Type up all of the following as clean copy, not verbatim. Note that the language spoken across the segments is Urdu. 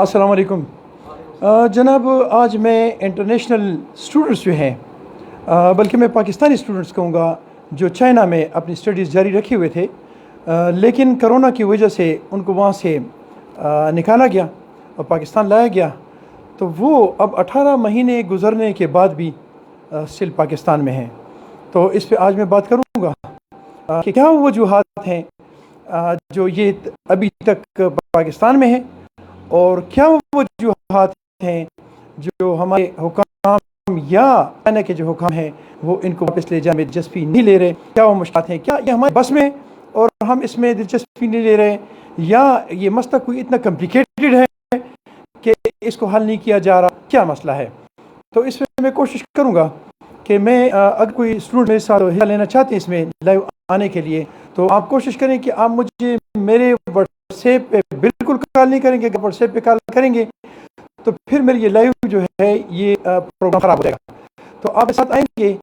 السلام علیکم جناب، آج میں انٹرنیشنل اسٹوڈنٹس جو ہیں بلکہ میں پاکستانی اسٹوڈنٹس کہوں گا جو چائنا میں اپنی اسٹڈیز جاری رکھے ہوئے تھے، لیکن کرونا کی وجہ سے ان کو وہاں سے نکالا گیا اور پاکستان لایا گیا، تو وہ اب 18 مہینے گزرنے کے بعد بھی اسٹل پاکستان میں ہیں۔ تو اس پہ آج میں بات کروں گا کہ کیا وہ وجوہات ہیں جو یہ ابھی تک پاکستان میں ہیں، اور کیا وہ وجوہات ہیں جو ہمارے حکام یا چائنا کے جو حکام ہیں وہ ان کو واپس لے جانے میں دلچسپی نہیں لے رہے۔ کیا وہ مشکلات ہیں، کیا یہ ہمارے بس میں اور ہم اس میں دلچسپی نہیں لے رہے ہیں، یا یہ مسئلہ کوئی اتنا کمپلیکیٹڈ ہے کہ اس کو حل نہیں کیا جا رہا، کیا مسئلہ ہے؟ تو اس میں میں کوشش کروں گا کہ میں اگر کوئی اسٹوڈنٹ میرے ساتھ حصہ لینا چاہتے ہیں اس میں لائیو آنے کے لیے، تو آپ کوشش کریں کہ آپ مجھے میرے واٹس ایپ پہ بالکل کال نہیں کریں گے۔ اگر واٹس ایپ پہ کال کریں گے تو پھر میری یہ لائیو جو ہے یہ پروگرام خراب ہو جائے گا۔ تو آپ کے ساتھ آئیں گے،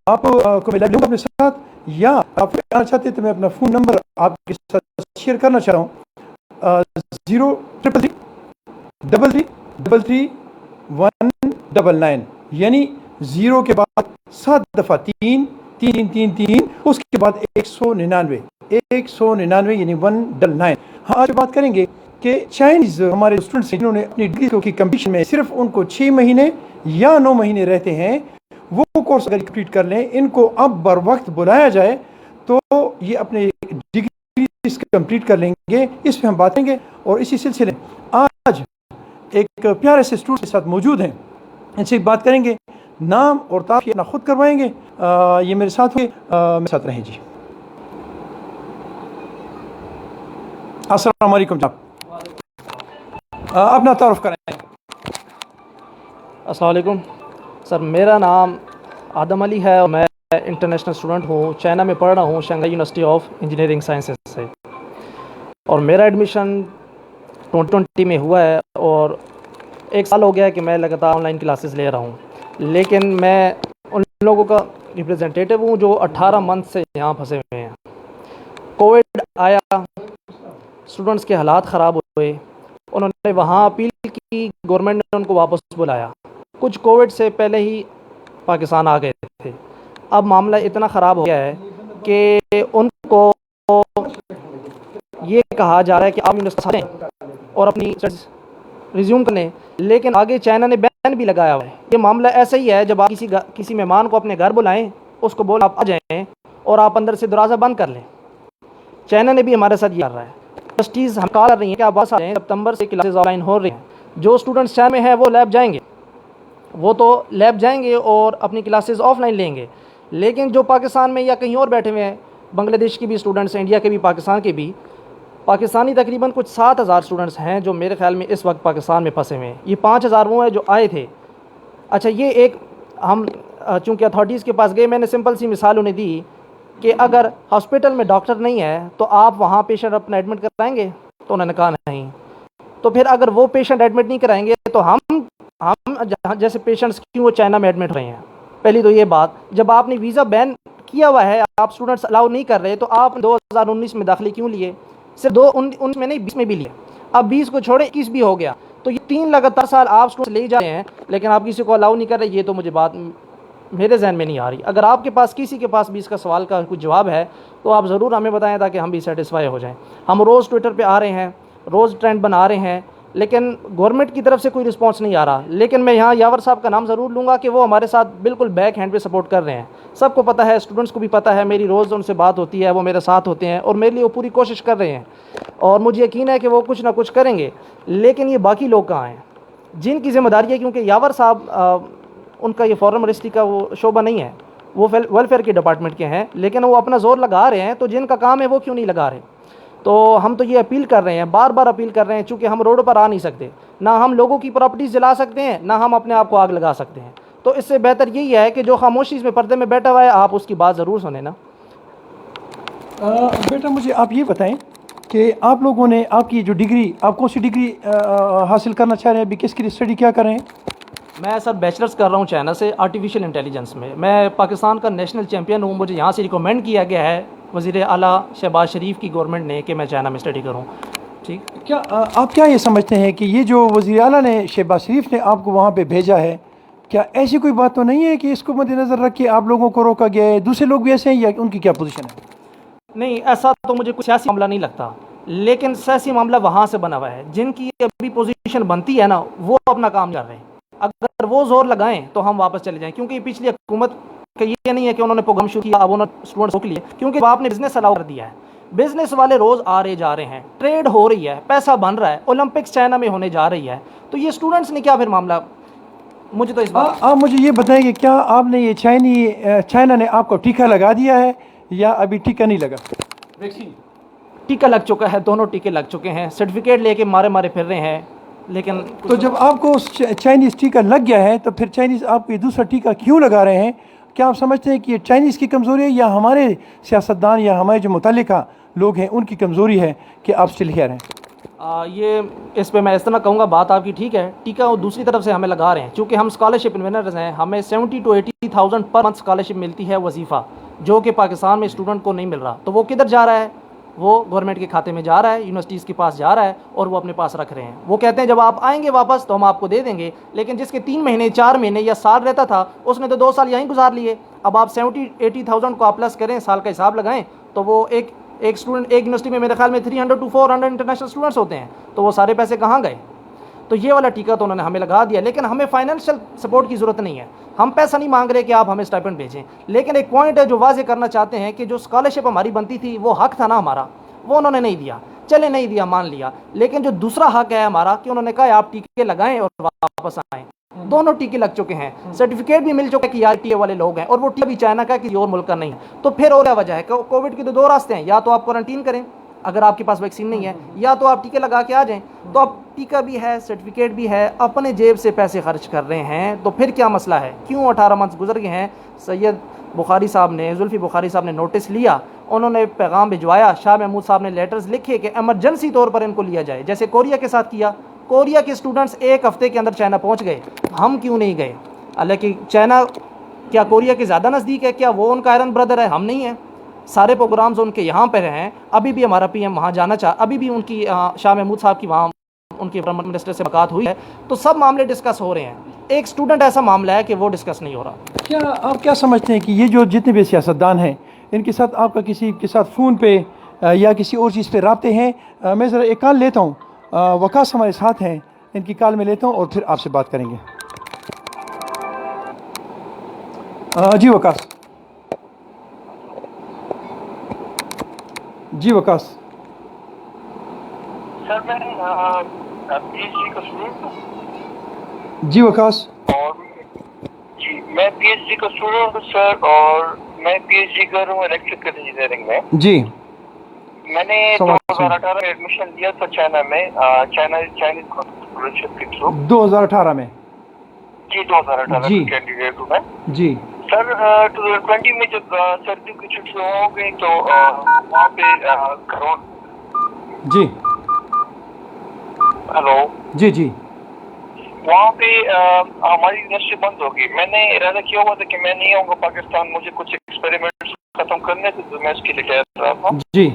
آپ کو میں لائیو لوں گا اپنے ساتھ، یا آپ آنا چاہتے ہیں تو میں اپنا فون نمبر آپ کے ساتھ شیئر کرنا چاہ رہا ہوں، 03333333199، یعنی 0 کے بعد 7 دفعہ 3 اس کے بعد 199 یعنی 199۔ ہاں، آج بات کریں گے کہ چائنیز ہمارے اسٹوڈنٹس ہیں جنہوں نے اپنی ڈگری کی کمپٹیشن میں صرف ان کو 6 مہینے یا 9 مہینے رہتے ہیں، وہ کورس اگر کمپلیٹ کر لیں، ان کو اب بر وقت بلایا جائے تو یہ اپنے ڈگری کمپلیٹ کر لیں گے۔ اس پہ ہم بات کریں گے، اور اسی سلسلے آج ایک پیارے سے اسٹوڈنٹ کے ساتھ موجود ہیں، ان سے بات کریں گے، نام اور تعارف اپنا خود کروائیں گے۔ یہ میرے ساتھ ہوئے، میرے ساتھ رہیں جی۔ السلام علیکم جناب، اپنا تعارف کرائیں۔ السلام علیکم سر، میرا نام آدم علی ہے اور میں انٹرنیشنل اسٹوڈنٹ ہوں، چائنا میں پڑھ رہا ہوں، Shanghai university of engineering sciences سے، اور میرا ایڈمیشن 2020 میں ہوا ہے، اور 1 سال ہو گیا ہے کہ میں لگاتار آن لائن کلاسز لے رہا ہوں، لیکن میں ان لوگوں کا ریپرزینٹیٹیو ہوں جو 18 منتھ سے یہاں پھنسے ہوئے ہیں۔ کووڈ آیا، اسٹوڈنٹس کے حالات خراب ہوئے، انہوں نے وہاں اپیل کی، گورنمنٹ نے ان کو واپس بلایا۔ کچھ کووڈ سے پہلے ہی پاکستان آ گئے تھے، اب معاملہ اتنا خراب ہو گیا ہے کہ ان کو یہ کہا جا رہا ہے کہ آپ یونیورسٹی اور اپنی ریزیوم کریں، لیکن آگے چائنا نے بین بھی لگایا ہوا ہے۔ یہ معاملہ ایسا ہی ہے، جب آپ کسی مہمان کو اپنے گھر بلائیں، اس کو بولیں آپ آ جائیں اور آپ اندر سے دروازہ بند کر لیں۔ چائنا نے بھی ہمارے ساتھ یہ کر رہا ہے۔ یونیورسٹیز ہم کہا کر رہی ہیں کہ آپ بس آ جائیں، ستمبر سے کلاسز آن لائن ہو رہی ہیں۔ جو اسٹوڈنٹس چائنا میں ہیں وہ لیب جائیں گے، وہ تو لیب جائیں گے اور اپنی کلاسز آف لائن لیں گے، لیکن جو پاکستان میں یا کہیں اور بیٹھے ہوئے ہیں، بنگلہ دیش کی بھی اسٹوڈنٹس ہیں، انڈیا کے بھی، پاکستان کے بھی، پاکستانی تقریباً کچھ 7000 اسٹوڈنٹس ہیں جو میرے خیال میں اس وقت پاکستان میں پھنسے ہوئے ہیں۔ یہ 5000 وہ ہیں جو آئے تھے۔ اچھا، یہ ایک ہم چونکہ اتھارٹیز کے پاس گئے، میں نے سمپل سی مثال انہیں دی کہ اگر ہاسپٹل میں ڈاکٹر نہیں ہے تو آپ وہاں پیشنٹ اپنا ایڈمٹ کرائیں گے؟ تو انہوں نے کہا نہیں۔ تو پھر اگر وہ پیشنٹ ایڈمٹ نہیں کرائیں گے تو ہم جیسے پیشنٹس کیوں وہ چائنا میں ایڈمٹ ہوئے ہیں؟ پہلی تو یہ بات، جب آپ نے ویزا بین کیا ہوا ہے، آپ اسٹوڈنٹس الاؤ نہیں کر رہے، تو آپ 2019 میں داخلے کیوں لیے؟ صرف 2019 میں نہیں، 20 میں بھی لیے، اب 20 کو چھوڑے 21 بھی ہو گیا، تو یہ 3 لگاتار سال آپ اسٹوڈنٹس لے جا رہے ہیں، لیکن آپ کسی کو الاؤ نہیں کر رہے۔ یہ تو مجھے بات میرے ذہن میں نہیں آ رہی۔ اگر آپ کے پاس کسی کے پاس بھی اس کا سوال کا کچھ جواب ہے تو آپ ضرور ہمیں بتائیں تاکہ ہم بھی سیٹسفائی ہو جائیں۔ ہم روز ٹویٹر پہ آ رہے ہیں، روز ٹرینڈ بنا رہے ہیں، لیکن گورنمنٹ کی طرف سے کوئی رسپانس نہیں آ رہا۔ لیکن میں یہاں یاور صاحب کا نام ضرور لوں گا کہ وہ ہمارے ساتھ بالکل بیک ہینڈ پہ سپورٹ کر رہے ہیں۔ سب کو پتہ ہے، اسٹوڈنٹس کو بھی پتہ ہے، میری روز ان سے بات ہوتی ہے، وہ میرے ساتھ ہوتے ہیں اور میرے لیے وہ پوری کوشش کر رہے ہیں، اور مجھے یقین ہے کہ وہ کچھ نہ کچھ کریں گے۔ لیکن یہ باقی لوگ کہاں ہیں جن کی ذمہ داری ہے؟ کیونکہ یاور صاحب ان کا یہ فارن منسٹری کا وہ شعبہ نہیں ہے، وہ ویلفیئر کے ڈپارٹمنٹ کے ہیں، لیکن وہ اپنا زور لگا رہے ہیں، تو جن کا کام ہے وہ کیوں نہیں لگا رہے؟ تو ہم تو یہ اپیل کر رہے ہیں، بار بار اپیل کر رہے ہیں، چونکہ ہم روڈ پر آ نہیں سکتے، نہ ہم لوگوں کی پراپرٹیز جلا سکتے ہیں، نہ ہم اپنے آپ کو آگ لگا سکتے ہیں، تو اس سے بہتر یہی ہے کہ جو خاموشی میں پردے میں بیٹھا ہوا ہے آپ اس کی بات ضرور سنیں نا۔ بیٹا مجھے آپ یہ بتائیں کہ آپ لوگوں نے آپ کی جو ڈگری، آپ کون سی ڈگری حاصل کرنا چاہ رہے ہیں، ابھی کس کی اسٹڈی کیا کر رہے ہیں؟ میں سر بیچلرز کر رہا ہوں چائنا سے، آرٹیفیشیل انٹیلیجنس میں۔ میں پاکستان کا نیشنل چیمپئن ہوں، مجھے یہاں سے ریکمینڈ کیا گیا ہے وزیر اعلیٰ شہباز شریف کی گورنمنٹ نے کہ میں چائنا میں اسٹڈی کروں۔ ٹھیک. کیا آپ کیا یہ سمجھتے ہیں کہ یہ جو وزیر اعلیٰ نے شہباز شریف نے آپ کو وہاں پہ بھیجا ہے، کیا ایسی کوئی بات تو نہیں ہے کہ اس کو مد نظر رکھ کے آپ لوگوں کو روکا گیا ہے؟ دوسرے لوگ بھی ایسے ہیں یا ان کی کیا پوزیشن ہے؟ نہیں، ایسا تو مجھے کوئی سیاسی معاملہ نہیں لگتا، لیکن سیاسی معاملہ وہاں سے بنا ہوا ہے. جن کی ابھی پوزیشن بنتی ہے نا، وہ اپنا کام کر رہے ہیں. اگر وہ زور لگائیں تو ہم واپس چلے جائیں، کیونکہ پچھلی حکومت کا یہ نہیں ہے کہ انہوں نے پروگرام شروع کیا اب انہوں نے اسٹوڈنٹس روک لیے، کیونکہ آپ نے بزنس الاؤ کر دیا ہے. بزنس والے روز آ رہے جا رہے ہیں، ٹریڈ ہو رہی ہے، پیسہ بن رہا ہے، اولمپکس چائنا میں ہونے جا رہی ہے، تو یہ اسٹوڈنٹس نے کیا پھر معاملہ؟ مجھے تو اس بات آپ مجھے یہ بتائیں کہ کیا آپ نے یہ چائنا نے آپ کو ٹیکہ لگا دیا ہے یا ابھی ٹیکہ نہیں لگا؟ ویکسین ٹیکہ لگ چکا ہے، دونوں ٹیکے لگ چکے ہیں، سرٹیفکیٹ لے کے مارے مارے پھر رہے ہیں. لیکن تو جب آپ کو چائنیز ٹیکہ لگ گیا ہے تو پھر چائنیز آپ کو یہ دوسرا ٹیکہ کیوں لگا رہے ہیں؟ کیا آپ سمجھتے ہیں کہ یہ چائنیز کی کمزوری ہے یا ہمارے سیاستدان یا ہمارے جو متعلقہ لوگ ہیں ان کی کمزوری ہے کہ آپ اسٹل ہیئر ہیں؟ یہ اس پہ میں اس طرح کہوں گا، بات آپ کی ٹھیک ہے، ٹیکہ وہ دوسری طرف سے ہمیں لگا رہے ہیں. چونکہ ہم اسکالرشپ انوینرز ہیں، ہمیں 70 to 80,000 پر منتھ اسکالرشپ ملتی ہے وظیفہ، جو کہ پاکستان میں اسٹوڈنٹ کو نہیں مل رہا. تو وہ کدھر جا رہا ہے؟ وہ گورنمنٹ کے کھاتے میں جا رہا ہے، یونیورسٹیز کے پاس جا رہا ہے، اور وہ اپنے پاس رکھ رہے ہیں. وہ کہتے ہیں جب آپ آئیں گے واپس تو ہم آپ کو دے دیں گے، لیکن جس کے 3 مہینے 4 مہینے یا سال رہتا تھا اس نے تو 2 سال یہیں گزار لیے. اب آپ 70-80,000 کو آپ پلس کریں، سال کا حساب لگائیں، تو وہ ایک اسٹوڈنٹ ایک یونیورسٹی میں میرے خیال میں 300 to 400 انٹرنیشنل اسٹوڈنٹس ہوتے ہیں. تو وہ سارے پیسے کہاں گئے؟ تو یہ والا ٹیکہ تو انہوں نے ہمیں لگا دیا. لیکن ہمیں فائنینشیل سپورٹ کی ضرورت نہیں ہے، ہم پیسہ نہیں مانگ رہے کہ آپ ہمیں اسٹائپنڈ بھیجیں. لیکن ایک پوائنٹ ہے جو واضح کرنا چاہتے ہیں کہ جو اسکالرشپ ہماری بنتی تھی وہ حق تھا نا ہمارا، وہ انہوں نے نہیں دیا. چلے نہیں دیا، مان لیا، لیکن جو دوسرا حق ہے ہمارا کہ انہوں نے کہا آپ ٹیکے لگائیں اور واپس آئیں. دونوں ٹیکے لگ چکے ہیں، سرٹیفکیٹ بھی مل چکے کہ یار ٹیکے والے لوگ ہیں، اور وہ ٹیکہ بھی چائنا کا کسی اور ملک کا نہیں. تو پھر اور کیا وجہ ہے؟ کووڈ کے تو 2 راستے ہیں، یا تو آپ کوارنٹین کریں اگر آپ کے پاس ویکسین نہیں ہے، یا تو آپ ٹیکے لگا کے آ جائیں. تو اب ٹیکہ بھی ہے، سرٹیفکیٹ بھی ہے، اپنے جیب سے پیسے خرچ کر رہے ہیں، تو پھر کیا مسئلہ ہے؟ کیوں 18 منتھ گزر گئے ہیں؟ سید بخاری صاحب نے، زلفی بخاری صاحب نے نوٹس لیا، انہوں نے پیغام بھجوایا، شاہ محمود صاحب نے لیٹرز لکھے کہ ایمرجنسی طور پر ان کو لیا جائے، جیسے کوریا کے ساتھ کیا. کوریا کے اسٹوڈنٹس 1 ہفتے کے اندر چائنا پہنچ گئے، ہم کیوں نہیں گئے؟ حالانکہ چائنا کیا کوریا کے زیادہ نزدیک ہے؟ کیا وہ ان کا آئرن بردر ہے؟ ہم نہیں ہیں. سارے پروگرامز ان کے یہاں پہ ہیں. ابھی بھی ہمارا پی ایم وہاں جانا ابھی بھی ان کی شاہ محمود صاحب کی وہاں ان کے پرائم منسٹر سے ملاقات ہوئی ہے. تو سب معاملے ڈسکس ہو رہے ہیں. ایک اسٹوڈنٹ ایسا معاملہ ہے کہ وہ ڈسکس نہیں ہو رہا. کیا آپ کیا سمجھتے ہیں کہ یہ جو جتنے بھی سیاستدان ہیں ان کے ساتھ آپ کا کسی کے ساتھ فون پہ یا کسی اور چیز پہ رابطے ہیں؟ میں ذرا ایک کال لیتا ہوں، وکاس ہمارے ساتھ ہیں، ان کی کال میں لیتا ہوں اور پھر آپ سے بات کریں گے. جی وکاس. جی وکاس. سر میں پی ایچ ڈی کا اسٹوڈنٹ ہوں. جی وکاس. اور جی میں پی ایچ ڈی کا اسٹوڈنٹ ہوں سر، اور میں پی ایچ ڈی کر رہا ہوں الیکٹریکل انجینئرنگ میں. جی. میں نے 2018 میں ایڈمیشن لیا تھا چائنا میں، چائنیز اسکالرشپ کے تھرو. 2018 میں؟ جی 2018 جی. میں کینڈیڈیٹ ہوں میں. جی سر 2020 میں جب سردیوں کی چھٹیاں ہو گئی تو وہاں پہ جی. ہلو. جی جی. وہاں پہ ہماری یونیورسٹی بند ہو گئی. میں نے ارادہ کیا ہوا تھا کہ میں نہیں آؤں گا پاکستان، مجھے کچھ ایکسپیریمنٹس ختم کرنے تھے تو میں اس کے لیے تیار رہا تھا. جی.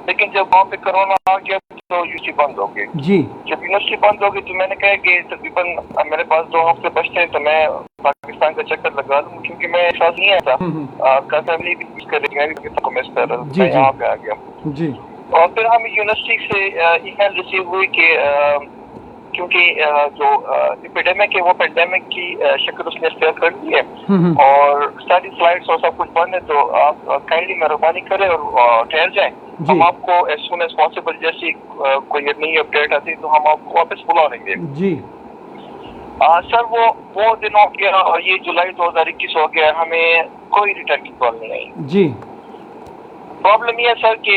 لیکن جب وہاں پہ کرونا آ گیا تو یونیورسٹی بند ہو گئی. جی. جب یونیورسٹی بند ہو گئی تو میں نے کہا کہ تقریباً میرے پاس 2 ہفتے بچتے ہیں تو میں پاکستان کا چکر لگا دوں، کیونکہ میں ساتھ نہیں آیا تھا. فیملی بھی مس کر رہی، میں بھی پاکستان کو مس کر رہا تھا. میں یہاں پہ آ گیا. جی. اور پھر ہمیں یونیورسٹی سے ای میل ریسیو ہوئی کہ کیونکہ جو ایپیڈیمک ہے وہ پینڈیمک کی شکل اس نے اختیار کر دی ہے اور ساری فلائٹس اور سب کچھ بند ہے، تو آپ کائنڈلی مہربانی کریں اور ٹھہر جائیں. ہم آپ کو ایز سون ایز پاسبل جیسی کوئی نئی اپڈیٹ آتی تو ہم آپ کو واپس بلا لیں گے. جی. سر وہ دن ہو گیا اور یہ جولائی 2021 ہو گیا، ہمیں کوئی ریٹرن کی کال نہیں آئی. جی. پرابلم یہ ہے سر کہ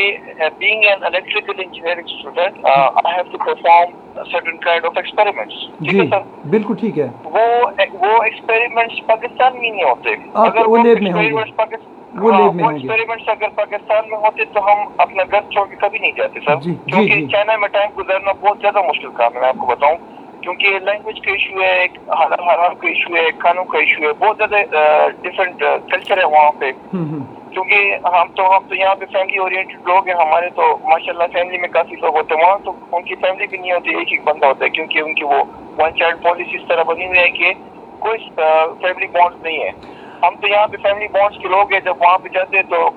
being an electrical engineering student, I have to perform a certain kind of experiments. ٹھیک ہے سر؟ بالکل ٹھیک ہے. وہ ایکسپیریمنٹس پاکستان میں نہیں ہوتے. اگر وہ ایکسپیریمنٹس اگر پاکستان میں ہوتے تو ہم اپنا گھر چھوڑ کے کبھی نہیں جاتے سر. کیونکہ چائنا میں ٹائم گزارنا بہت زیادہ مشکل کام ہے، میں آپ کو بتاؤں. کیونکہ لینگویج کا ایشو ہے، ایک حرام کا ایشو ہے، ایک قانون کا ایشو ہے، بہت زیادہ ڈفرینٹ کلچر ہے وہاں پہ. کیونکہ ہم تو یہاں پہ فیملی اورینٹڈ لوگ ہیں. ہمارے تو ماشاءاللہ فیملی میں کافی لوگ ہوتے ہیں. وہاں تو ان کی فیملی بھی نہیں ہوتی, ایک ایک بندہ ہوتا ہے, کیونکہ ان کی وہ ون چائلڈ پالیسی اس طرح بنی ہوئی ہے کہ کوئی فیملی بانڈ نہیں ہے. ہم تو یہاں پہ فیملی بانڈس کے لوگ ہیں. جب وہاں پہ جاتے ہیں تو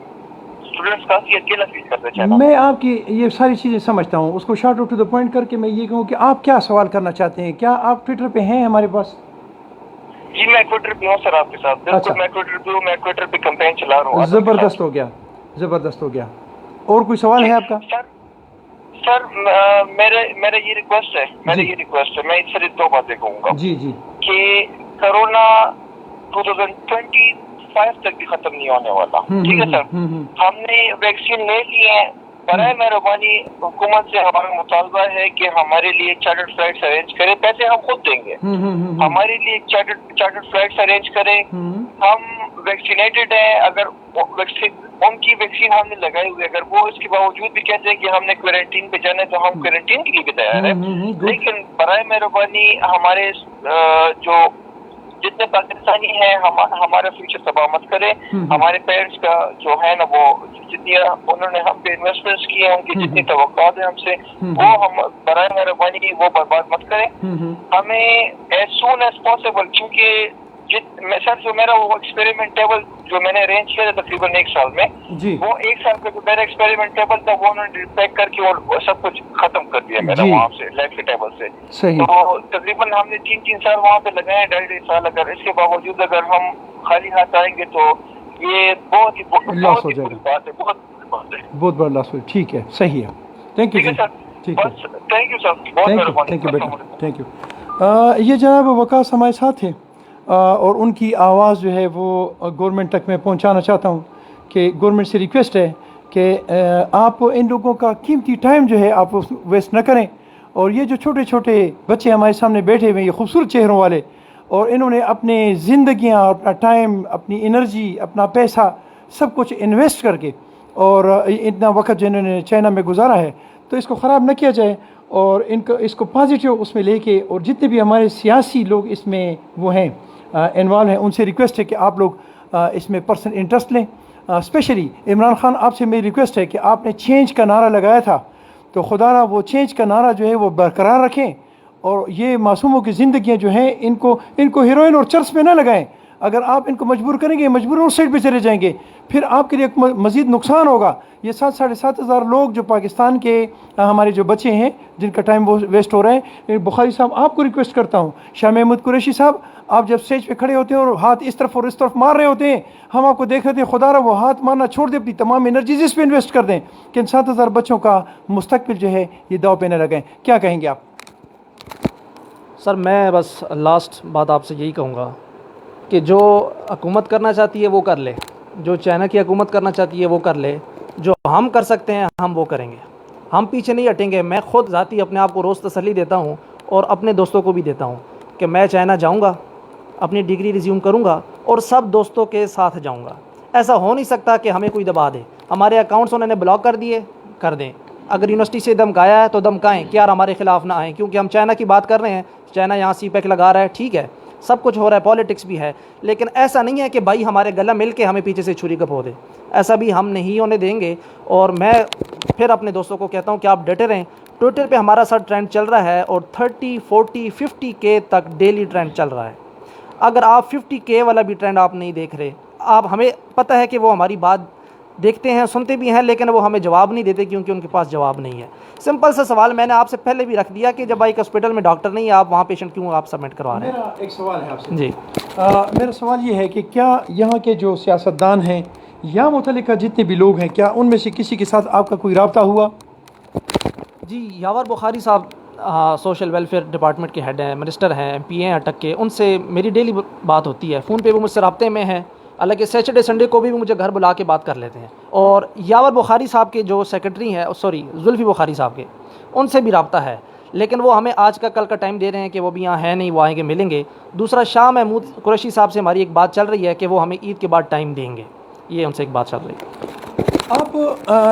اسٹوڈنٹس کافی اکیلا فیل کرتے ہیں. میں آپ کی یہ ساری چیزیں سمجھتا ہوں, اس کو short out to the point کر کے میں یہ کہوں کہ آپ کیا سوال کرنا چاہتے ہیں. کیا آپ ٹویٹر پہ ہیں ہمارے پاس؟ جی میں ٹویٹر پہ ہوں سر آپ کے ساتھ. بالکل میں ٹویٹر پہ ہوں, میں ٹویٹر پہ کمپین چلا رہا ہوں. زبردست ہو گیا, زبردست ہو گیا. اور کوئی سوال ہے آپ کا؟ سر میرا یہ ریکویسٹ ہے, میں صرف دو باتیں کہوں گا. جی جی. کہ کرونا 2025 تک بھی ختم نہیں ہونے والا. ٹھیک ہے سر, ہم نے ویکسین لے لی ہے. برائے مہربانی حکومت سے ہمارا مطالبہ ہے کہ ہمارے لیے چارٹرڈ فلائٹس ارینج کرے. پیسے ہم خود دیں گے, ہمارے لیے چارٹرڈ فلائٹس ارینج کریں. ہم ویکسینیٹڈ ہیں, اگر ان کی ویکسین ہم نے لگائی ہوئی ہے, اگر وہ اس کے باوجود بھی کہتے ہیں کہ ہم نے کوارنٹین پہ جانا ہے تو ہم کوارنٹین کے لیے بھی تیار ہیں. لیکن برائے مہربانی ہمارے جو جتنے پاکستانی ہیں ہمارا فیوچر تباہ مت کرے. ہمارے پیرنٹس کا جو ہے نا وہ جتنی انہوں نے ہم پہ انویسٹمنٹس کی ہیں, ان کی جتنی توقعات ہیں ہم سے, وہ ہم برائے مہربانی وہ برباد مت کریں. ہمیں ایز سون ایز پاسبل, کیونکہ سر جو میرا وہ ایکسپیریمنٹ ٹیبل جو میں نے ارینج کیا تھا تقریباً 1 سال میں, وہ 1 سال کا جو میرا ایکسپیریمنٹ ٹیبل تھا وہ انہوں نے پیک کر کے اور سب کچھ ختم کر دیا میرا وہاں سے لائف کے ٹیبل سے. تو تقریباً ہم نے 3 سال وہاں پہ لگائے ہیں, 2.5 سال. اگر اس کے باوجود اگر ہم خالی ہاتھ آئیں گے تو یہ بہت ہی بری بات ہے, بہت بڑا لاس ہو. ٹھیک ہے, صحیح ہے. Thank you sir. ٹھیک ہے, تھینک یو سر, بہت مہربانی. Thank you beta, thank you. یہ جناب وقاص ہمارے ساتھ ہیں, اور ان کی آواز جو ہے وہ گورنمنٹ تک میں پہنچانا چاہتا ہوں کہ گورنمنٹ سے ریکویسٹ ہے کہ آپ ان لوگوں کا قیمتی ٹائم جو ہے آپ ویسٹ نہ کریں. اور یہ جو چھوٹے چھوٹے بچے ہمارے سامنے بیٹھے ہوئے ہیں, یہ خوبصورت چہروں والے, اور انہوں نے اپنے زندگیاں, اپنا ٹائم, اپنی انرجی, اپنا پیسہ سب کچھ انویسٹ کر کے اور اتنا وقت جو انہوں نے چائنا میں گزارا ہے, تو اس کو خراب نہ کیا جائے. اور اس کو پازیٹیو اس میں لے کے, اور جتنے بھی ہمارے سیاسی لوگ اس میں وہ ہیں انوالو ہیں, ان سے ریکویسٹ ہے کہ آپ لوگ اس میں پرسنل انٹرسٹ لیں. اسپیشلی عمران خان, آپ سے میری ریکویسٹ ہے کہ آپ نے چینج کا نعرہ لگایا تھا, تو خدا را وہ چینج کا نعرہ جو ہے وہ برقرار رکھیں. اور یہ معصوموں کی زندگیاں جو ہیں ان کو ہیروئن اور چرس پہ نہ لگائیں. اگر آپ ان کو مجبور کریں گے, مجبور اس سائڈ پہ چلے جائیں گے, پھر آپ کے لیے مزید نقصان ہوگا. یہ 7,500 لوگ جو پاکستان کے ہمارے جو بچے ہیں جن کا ٹائم وہ ویسٹ ہو رہا ہے. بخاری صاحب, آپ کو ریکویسٹ کرتا ہوں, شاہ محمود قریشی صاحب, آپ جب اسٹیج پہ کھڑے ہوتے ہیں اور ہاتھ اس طرف اور اس طرف مار رہے ہوتے ہیں, ہم آپ کو دیکھ رہے ہیں, خدا را وہ ہاتھ مارنا چھوڑ دیں, اپنی تمام انرجیز اس پہ انویسٹ کر دیں کہ ان 7,000 بچوں کا مستقبل جو ہے یہ داؤ پہ نہ لگائیں. کیا کہیں گے آپ؟ سر میں بس لاسٹ بات آپ سے یہی کہوں گا کہ جو حکومت کرنا چاہتی ہے وہ کر لے, جو چائنا کی حکومت کرنا چاہتی ہے وہ کر لے, جو ہم کر سکتے ہیں ہم وہ کریں گے. ہم پیچھے نہیں ہٹیں گے. میں خود ذاتی اپنے آپ کو روز تسلی دیتا ہوں اور اپنے دوستوں کو بھی دیتا ہوں کہ میں چائنا جاؤں گا, اپنی ڈگری ریزیوم کروں گا اور سب دوستوں کے ساتھ جاؤں گا. ایسا ہو نہیں سکتا کہ ہمیں کوئی دبا دے. ہمارے اکاؤنٹس انہوں نے بلاک کر دیے, کر دیں. اگر یونیورسٹی سے دمکایا ہے تو دمکائیں, کہ یار ہمارے خلاف نہ آئیں, کیونکہ ہم چائنا کی بات کر رہے ہیں. چائنا یہاں سی پیک لگا رہا ہے, ٹھیک ہے, سب کچھ ہو رہا ہے, پالیٹکس بھی ہے, لیکن ایسا نہیں ہے کہ بھائی ہمارے گلا مل کے ہمیں پیچھے سے چھری کپو دے. ایسا بھی ہم نہیں ہونے دیں گے. اور میں پھر اپنے دوستوں کو کہتا ہوں کہ آپ ڈٹے رہیں. ٹویٹر پہ ہمارا سر ٹرینڈ چل رہا ہے اور 30, 40, 50K تک ڈیلی ٹرینڈ چل رہا ہے. اگر آپ 50K والا بھی ٹرینڈ آپ نہیں دیکھ رہے, آپ, ہمیں پتہ ہے کہ وہ ہماری بات دیکھتے ہیں, سنتے بھی ہیں, لیکن وہ ہمیں جواب نہیں دیتے کیونکہ ان کے پاس جواب نہیں ہے. سمپل سا سوال میں نے آپ سے پہلے بھی رکھ دیا کہ جب ایک ہاسپٹل میں ڈاکٹر نہیں ہے, آپ وہاں پیشنٹ کیوں آپ سبمٹ کروا رہے ہیں؟ میرا ایک سوال ہے آپ سے. جی, میرا سوال یہ ہے کہ کیا یہاں کے جو سیاستدان ہیں یا متعلقہ جتنے بھی لوگ ہیں, کیا ان میں سے کسی کے ساتھ آپ کا کوئی رابطہ ہوا؟ جی, یاور بخاری صاحب سوشل ویلفیئر ڈپارٹمنٹ کے ہیڈ ہیں, منسٹر ہیں, ایم پی ہیں اٹک کے, ان سے میری ڈیلی بات ہوتی ہے. فون پہ وہ مجھ سے رابطے میں ہیں, حالانکہ سیٹرڈے سنڈے کو بھی مجھے گھر بلا کے بات کر لیتے ہیں. اور یاور بخاری صاحب کے جو سیکرٹری ہیں, زلفی بخاری صاحب کے, ان سے بھی رابطہ ہے, لیکن وہ ہمیں آج کا کل کا ٹائم دے رہے ہیں کہ وہ بھی یہاں ہیں نہیں, وہ آئیں گے, ملیں گے. دوسرا, شاہ محمود قریشی صاحب سے ہماری ایک بات چل رہی ہے کہ وہ ہمیں عید کے بعد ٹائم دیں گے. یہ ان سے ایک بات چل رہی ہے. آپ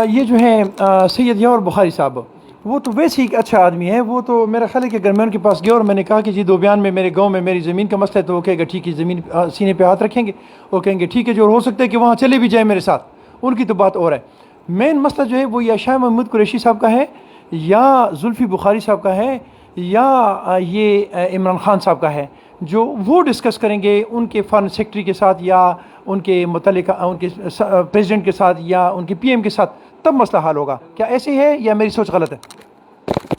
یہ جو ہیں سید یاور بخاری صاحب, وہ تو ویسے ہی ایک اچھا آدمی ہے. وہ تو میرا خیال ہے کہ اگر میں ان کے پاس گیا اور میں نے کہا کہ جی دوبیان میں میرے گاؤں میں میری زمین کا مسئلہ ہے, تو وہ کہے گا ٹھیک ہے, زمین سینے پہ ہاتھ رکھیں گے, وہ کہیں گے ٹھیک ہے, جو ہو سکتا ہے کہ وہاں چلے بھی جائیں میرے ساتھ. ان کی تو بات اور ہے. مین مسئلہ جو ہے وہ یا شاہ محمود قریشی صاحب کا ہے, یا زلفی بخاری صاحب کا ہے, یا یہ عمران خان صاحب کا ہے, جو وہ ڈسکس کریں گے ان کے فارن سیکرٹری کے ساتھ, یا ان کے متعلقہ ان کے پریزیڈنٹ کے ساتھ, یا ان کے پی ایم کے ساتھ, تب مسئلہ حل ہوگا. کیا ایسے ہے یا میری سوچ غلط ہے؟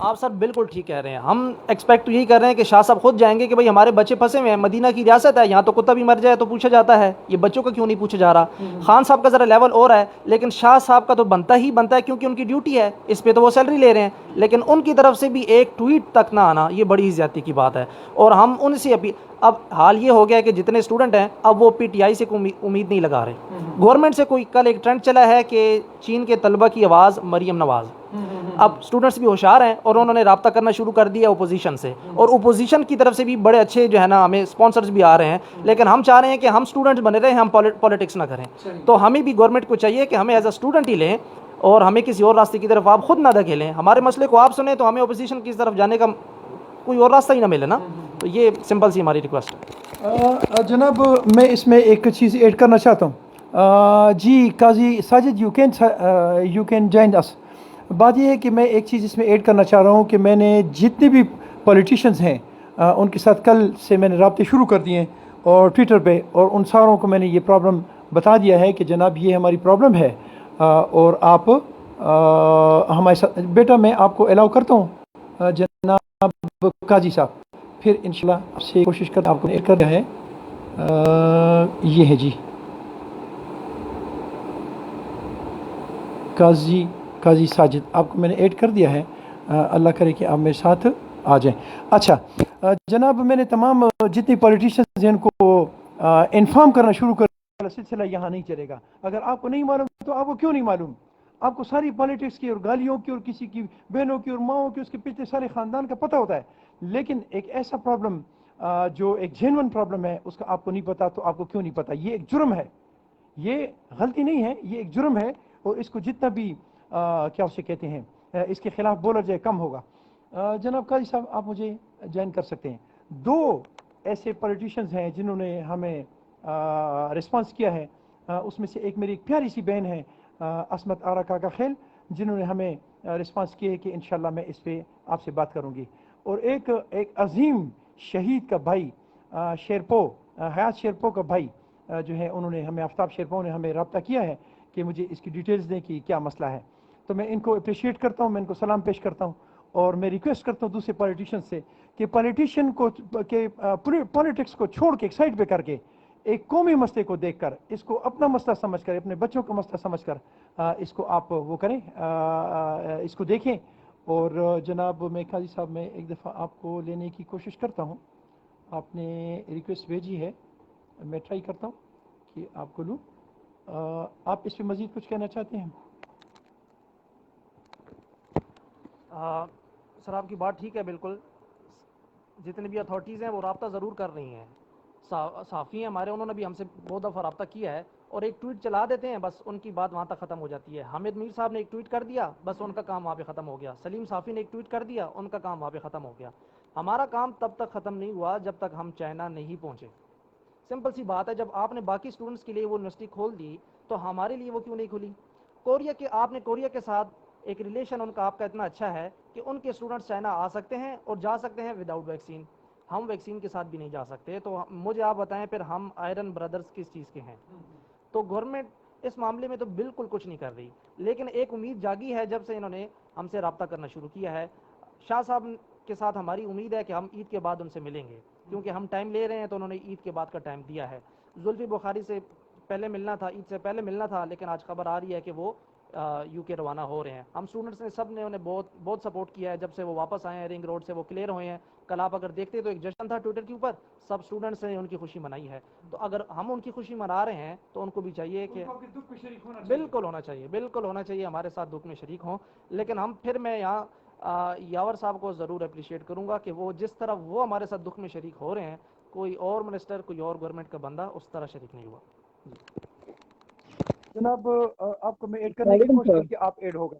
آپ سر بالکل ٹھیک کہہ رہے ہیں. ہم ایکسپیکٹ یہی کر رہے ہیں کہ شاہ صاحب خود جائیں گے کہ بھائی ہمارے بچے پھنسے ہوئے ہیں, مدینہ کی ریاست ہے, یہاں تو کتا بھی مر جائے تو پوچھا جاتا ہے, یہ بچوں کا کیوں نہیں پوچھا جا رہا. خان صاحب کا ذرا لیول اور ہے, لیکن شاہ صاحب کا تو بنتا ہی بنتا ہے کیونکہ ان کی ڈیوٹی ہے, اس پہ تو وہ سیلری لے رہے ہیں. لیکن ان کی طرف سے بھی ایک ٹویٹ تک نہ آنا یہ بڑی زیادتی کی بات ہے. اور ہم ان سے اب حال یہ ہو گیا ہے کہ جتنے اسٹوڈنٹ ہیں اب وہ پی ٹی آئی سے کوئی امید نہیں لگا رہے. گورنمنٹ سے کوئی کل ایک ٹرینڈ چلا ہے کہ چین کے طلبہ کی آواز مریم نواز. اب اسٹوڈنٹس بھی ہوشیار ہیں اور انہوں نے رابطہ کرنا شروع کر دیا اپوزیشن سے, اور اپوزیشن کی طرف سے بھی بڑے اچھے جو ہے نا ہمیں اسپانسرز بھی آ رہے ہیں. لیکن ہم چاہ رہے ہیں کہ ہم اسٹوڈنٹ بنے رہے, ہم پالیٹکس نہ کریں. تو ہمیں بھی گورنمنٹ کو چاہیے کہ ہمیں ایز اے اسٹوڈنٹ ہی لیں اور ہمیں کسی اور راستے کی طرف آپ خود نہ دھکیلیں. ہمارے مسئلے کو آپ سنیں تو ہمیں اپوزیشن کی طرف جانے کا کوئی اور راستہ ہی نہ ملے نا. تو یہ سمپل سی ہماری ریکویسٹ ہے. جناب میں اس میں ایک چیز ایڈ کرنا چاہتا ہوں. جی قاضی ساجد یو کین جوائن اس. بات یہ ہے کہ میں ایک چیز اس میں ایڈ کرنا چاہ رہا ہوں کہ میں نے جتنے بھی پولیٹیشینز ہیں ان کے ساتھ کل سے میں نے رابطے شروع کر دیے ہیں اور ٹویٹر پہ, اور ان ساروں کو میں نے یہ پرابلم بتا دیا ہے کہ جناب یہ ہماری پرابلم ہے, اور آپ ہمارے ساتھ. بیٹا میں آپ کو الاؤ کرتا ہوں جناب قاضی صاحب, پھر انشاءاللہ آپ سے کوشش کرتا آپ کو ایڈ کر رہا ہے. یہ ہے جی قاضی ساجد, آپ کو میں نے ایڈ کر دیا ہے. اللہ کرے کہ آپ میرے ساتھ آ جائیں. اچھا جناب, میں نے تمام جتنی پولیٹیشینز ہیں ان کو انفارم کرنا شروع کر دیا. سلسلہ یہاں نہیں چلے گا. اگر آپ کو نہیں معلوم تو آپ کو کیوں نہیں معلوم؟ آپ کو ساری پالیٹکس کی اور گالیوں کی اور کسی کی بہنوں کی اور ماؤں کی, اس کے پچھلے سارے خاندان کا پتہ ہوتا ہے. لیکن ایک ایسا پرابلم جو ایک جینون پرابلم ہے اس کا آپ کو نہیں پتا, تو آپ کو کیوں نہیں پتا؟ یہ ایک جرم ہے, یہ غلطی نہیں ہے, یہ ایک جرم ہے. اور اس کو جتنا بھی کیا اسے کہتے ہیں اس کے خلاف بولا جائے کم ہوگا. جناب قاضی صاحب آپ مجھے جوائن کر سکتے ہیں. دو ایسے پولیٹیشینز ہیں جنہوں نے ہمیں رسپانس کیا ہے. اس میں سے ایک میری ایک پیاری سی بہن ہے عصمت آرا کاکا خیل, جنہوں نے ہمیں رسپانس کیے کہ انشاءاللہ میں اس پہ آپ سے بات کروں گی. اور ایک عظیم شہید کا بھائی شیرپو, حیات شیرپو کا بھائی جو ہے, انہوں نے ہمیں, آفتاب شیرپو نے ہمیں رابطہ کیا ہے کہ مجھے اس کی ڈیٹیلز دیں کہ کیا مسئلہ ہے. تو میں ان کو اپریشیٹ کرتا ہوں, میں ان کو سلام پیش کرتا ہوں, اور میں ریکویسٹ کرتا ہوں دوسرے پولیٹیشین سے کہ پولیٹیشین کو کہ پولیٹکس کو چھوڑ کے ایک سائڈ پہ کر کے ایک قومی مسئلے کو دیکھ کر, اس کو اپنا مسئلہ سمجھ کر, اپنے بچوں کا مسئلہ سمجھ کر اس کو آپ وہ کریں, اس کو دیکھیں. اور جناب میں قاضی صاحب میں ایک دفعہ آپ کو لینے کی کوشش کرتا ہوں. آپ نے ریکویسٹ بھیجی ہے, میں ٹرائی کرتا ہوں کہ آپ کو لوں. آپ اس پہ مزید کچھ کہنا چاہتے ہیں؟ سر آپ کی بات ٹھیک ہے بالکل. جتنے بھی اتھارٹیز ہیں وہ رابطہ ضرور کر رہی ہیں. صحافی ہیں ہمارے, انہوں نے بھی ہم سے بہت دفعہ رابطہ کیا ہے, اور ایک ٹویٹ چلا دیتے ہیں بس ان کی بات وہاں تک ختم ہو جاتی ہے. حامد میر صاحب نے ایک ٹویٹ کر دیا, بس ان کا کام وہاں پہ ختم ہو گیا. سلیم صافی نے ایک ٹویٹ کر دیا, ان کا کام وہاں پہ ختم ہو گیا. ہمارا کام تب تک ختم نہیں ہوا جب تک ہم چائنا نہیں پہنچے. سمپل سی بات ہے, جب آپ نے باقی اسٹوڈنٹس کے لیے وہ یونیورسٹی کھول دی تو ہمارے لیے وہ کیوں نہیں کھلی؟ کوریا کے, آپ نے کوریا کے ساتھ ایک ریلیشن ان کا آپ کا اتنا اچھا ہے کہ ان کے اسٹوڈنٹس چائنا آ سکتے ہیں اور جا سکتے ہیں وداؤٹ ویکسین. ہم ویکسین کے ساتھ بھی نہیں جا سکتے. تو مجھے آپ بتائیں پھر ہم آئرن بردرز کس چیز کے ہیں؟ تو گورنمنٹ اس معاملے میں تو بالکل کچھ نہیں کر رہی. لیکن ایک امید جاگی ہے جب سے انہوں نے ہم سے رابطہ کرنا شروع کیا ہے. شاہ صاحب کے ساتھ ہماری امید ہے کہ ہم عید کے بعد ان سے ملیں گے, کیونکہ ہم ٹائم لے رہے ہیں تو انہوں نے عید کے بعد کا ٹائم دیا ہے. زلفی بخاری سے پہلے ملنا تھا, عید سے پہلے ملنا تھا, لیکن آج خبر آ رہی ہے کہ وہ یو کے روانہ ہو رہے ہیں. ہم اسٹوڈنٹس نے سب نے انہیں بہت سپورٹ کیا ہے جب سے وہ واپس آئے ہیں, رنگ روڈ سے وہ کلیئر ہوئے ہیں. کل آپ اگر دیکھتے تو ایک جشن تھا ٹویٹر کے اوپر, سب اسٹوڈنٹس نے ان کی خوشی منائی ہے. تو اگر ہم ان کی خوشی منا رہے ہیں تو ان کو بھی چاہیے کہ بالکل ہونا چاہیے, بالکل ہونا چاہیے, ہمارے ساتھ دکھ میں شریک ہوں. لیکن ہم پھر میں یہاں یاور صاحب کو ضرور اپریشیٹ کروں گا کہ وہ جس طرح وہ ہمارے ساتھ دکھ میں شریک ہو رہے ہیں, کوئی اور منسٹر, کوئی اور گورنمنٹ کا بندہ اس طرح شریک نہیں ہوا. جناب آپ کو میں ایڈ کرنے کی کوشش کی کہ آپ ایڈ ہو گئے.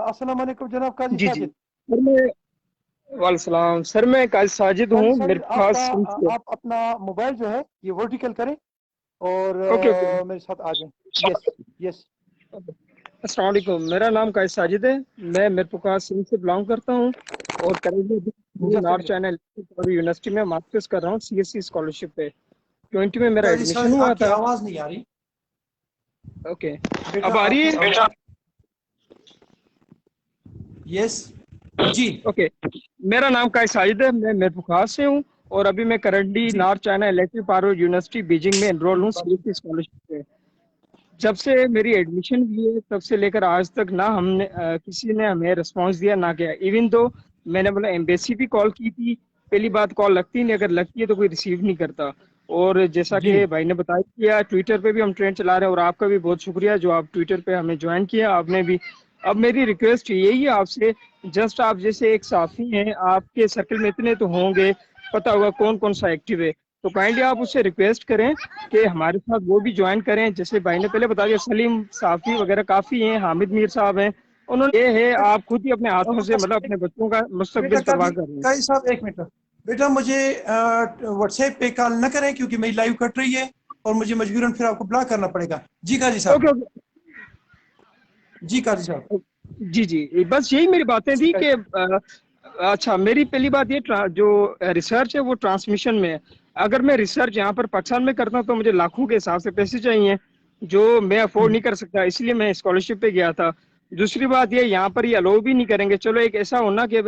السلام علیکم جناب قاضی ساجد. سر میں وعلیکم السلام سر, میں قاضی ساجد ہوں. میرے پاس آپ اپنا موبائل جو ہے یہ ورٹیکل کریں اور اوکے اوکے میرے ساتھ آ جائیں. یس یس. السلام علیکم. میرا نام قائد ساجد ہے. میں میرپورخاص سندھ سے بلانگ کرتا ہوں اور کرنٹلی نارتھ چائنا یونیورسٹی میں ماسٹرز کر رہا ہوں سی ایس سی اسکالرشپ پہ. 20 میں میرا ایڈمیشن ہوا آپ کی تھا. آواز نہیں آ رہی. اوکے بیٹا اب آ رہی ہے. یس جی. اوکے میرا نام قائد ساجد ہے. میں میرپورخاص سے ہوں اور ابھی میں کرنٹلی جی North China Electric Power University Beijing میں انرول ہوں سی ایس سی اسکالرشپ پہ. جب سے میری ایڈمیشن ہوئی ہے تب سے لے کر آج تک نہ ہم نے کسی نے ہمیں رسپانس دیا نہ کیا. ایون تو میں نے بولا ایمبیسی بھی کال کی تھی. پہلی بات کال لگتی نہیں, اگر لگتی ہے تو کوئی ریسیو نہیں کرتا. اور جیسا جی کہ بھائی نے بتایا کیا ٹویٹر پہ بھی ہم ٹرینڈ چلا رہے ہیں اور آپ کا بھی بہت شکریہ جو آپ ٹویٹر پہ ہمیں جوائن کیا آپ نے بھی. اب میری ریکویسٹ یہی ہے آپ سے, جسٹ آپ جیسے ایک صحافی ہیں, آپ کے سرکل میں اتنے تو ہوں گے, پتا ہوگا کون کون سا ایکٹیو ہے, تو کائنڈلی آپ اس سے ریکویسٹ کریں کہ ہمارے ساتھ وہ بھی جوائن کریں. جیسے بھائی نے پہلے بتا دیا سلیم صافی وغیرہ کافی ہیں, حامد میر صاحب ہیں, انہوں نے یہ ہے آپ خود ہی اپنے ہاتھوں سے مطلب اپنے بچوں کا بیٹا مستقبل پرواہ کر رہے ہیں. قاضی صاحب ایک منٹ. بیٹا مجھے واٹس ایپ پہ کال نہ کریں کیونکہ میری لائیو کٹ رہی ہے اور مجھے مجبوراً پھر آپ کو بلاک کرنا پڑے گا. جی قاضی صاحب. اوکے اوکے جی قاضی صاحب. جی جی بس یہی میری باتیں تھی کہ اچھا میری پہلی بات یہ جو ریسرچ ہے وہ ٹرانسمیشن میں ہے. اگر میں ریسرچ یہاں پر پاکستان میں کرتا ہوں تو مجھے لاکھوں کے حساب سے پیسے چاہیے جو میں افورڈ نہیں کر سکتا, اس لیے میں اسکالرشپ پہ گیا تھا. دوسری بات یہ یہاں پر یہ الاؤ بھی نہیں کریں گے. چلو ایک ایسا ہونا کہ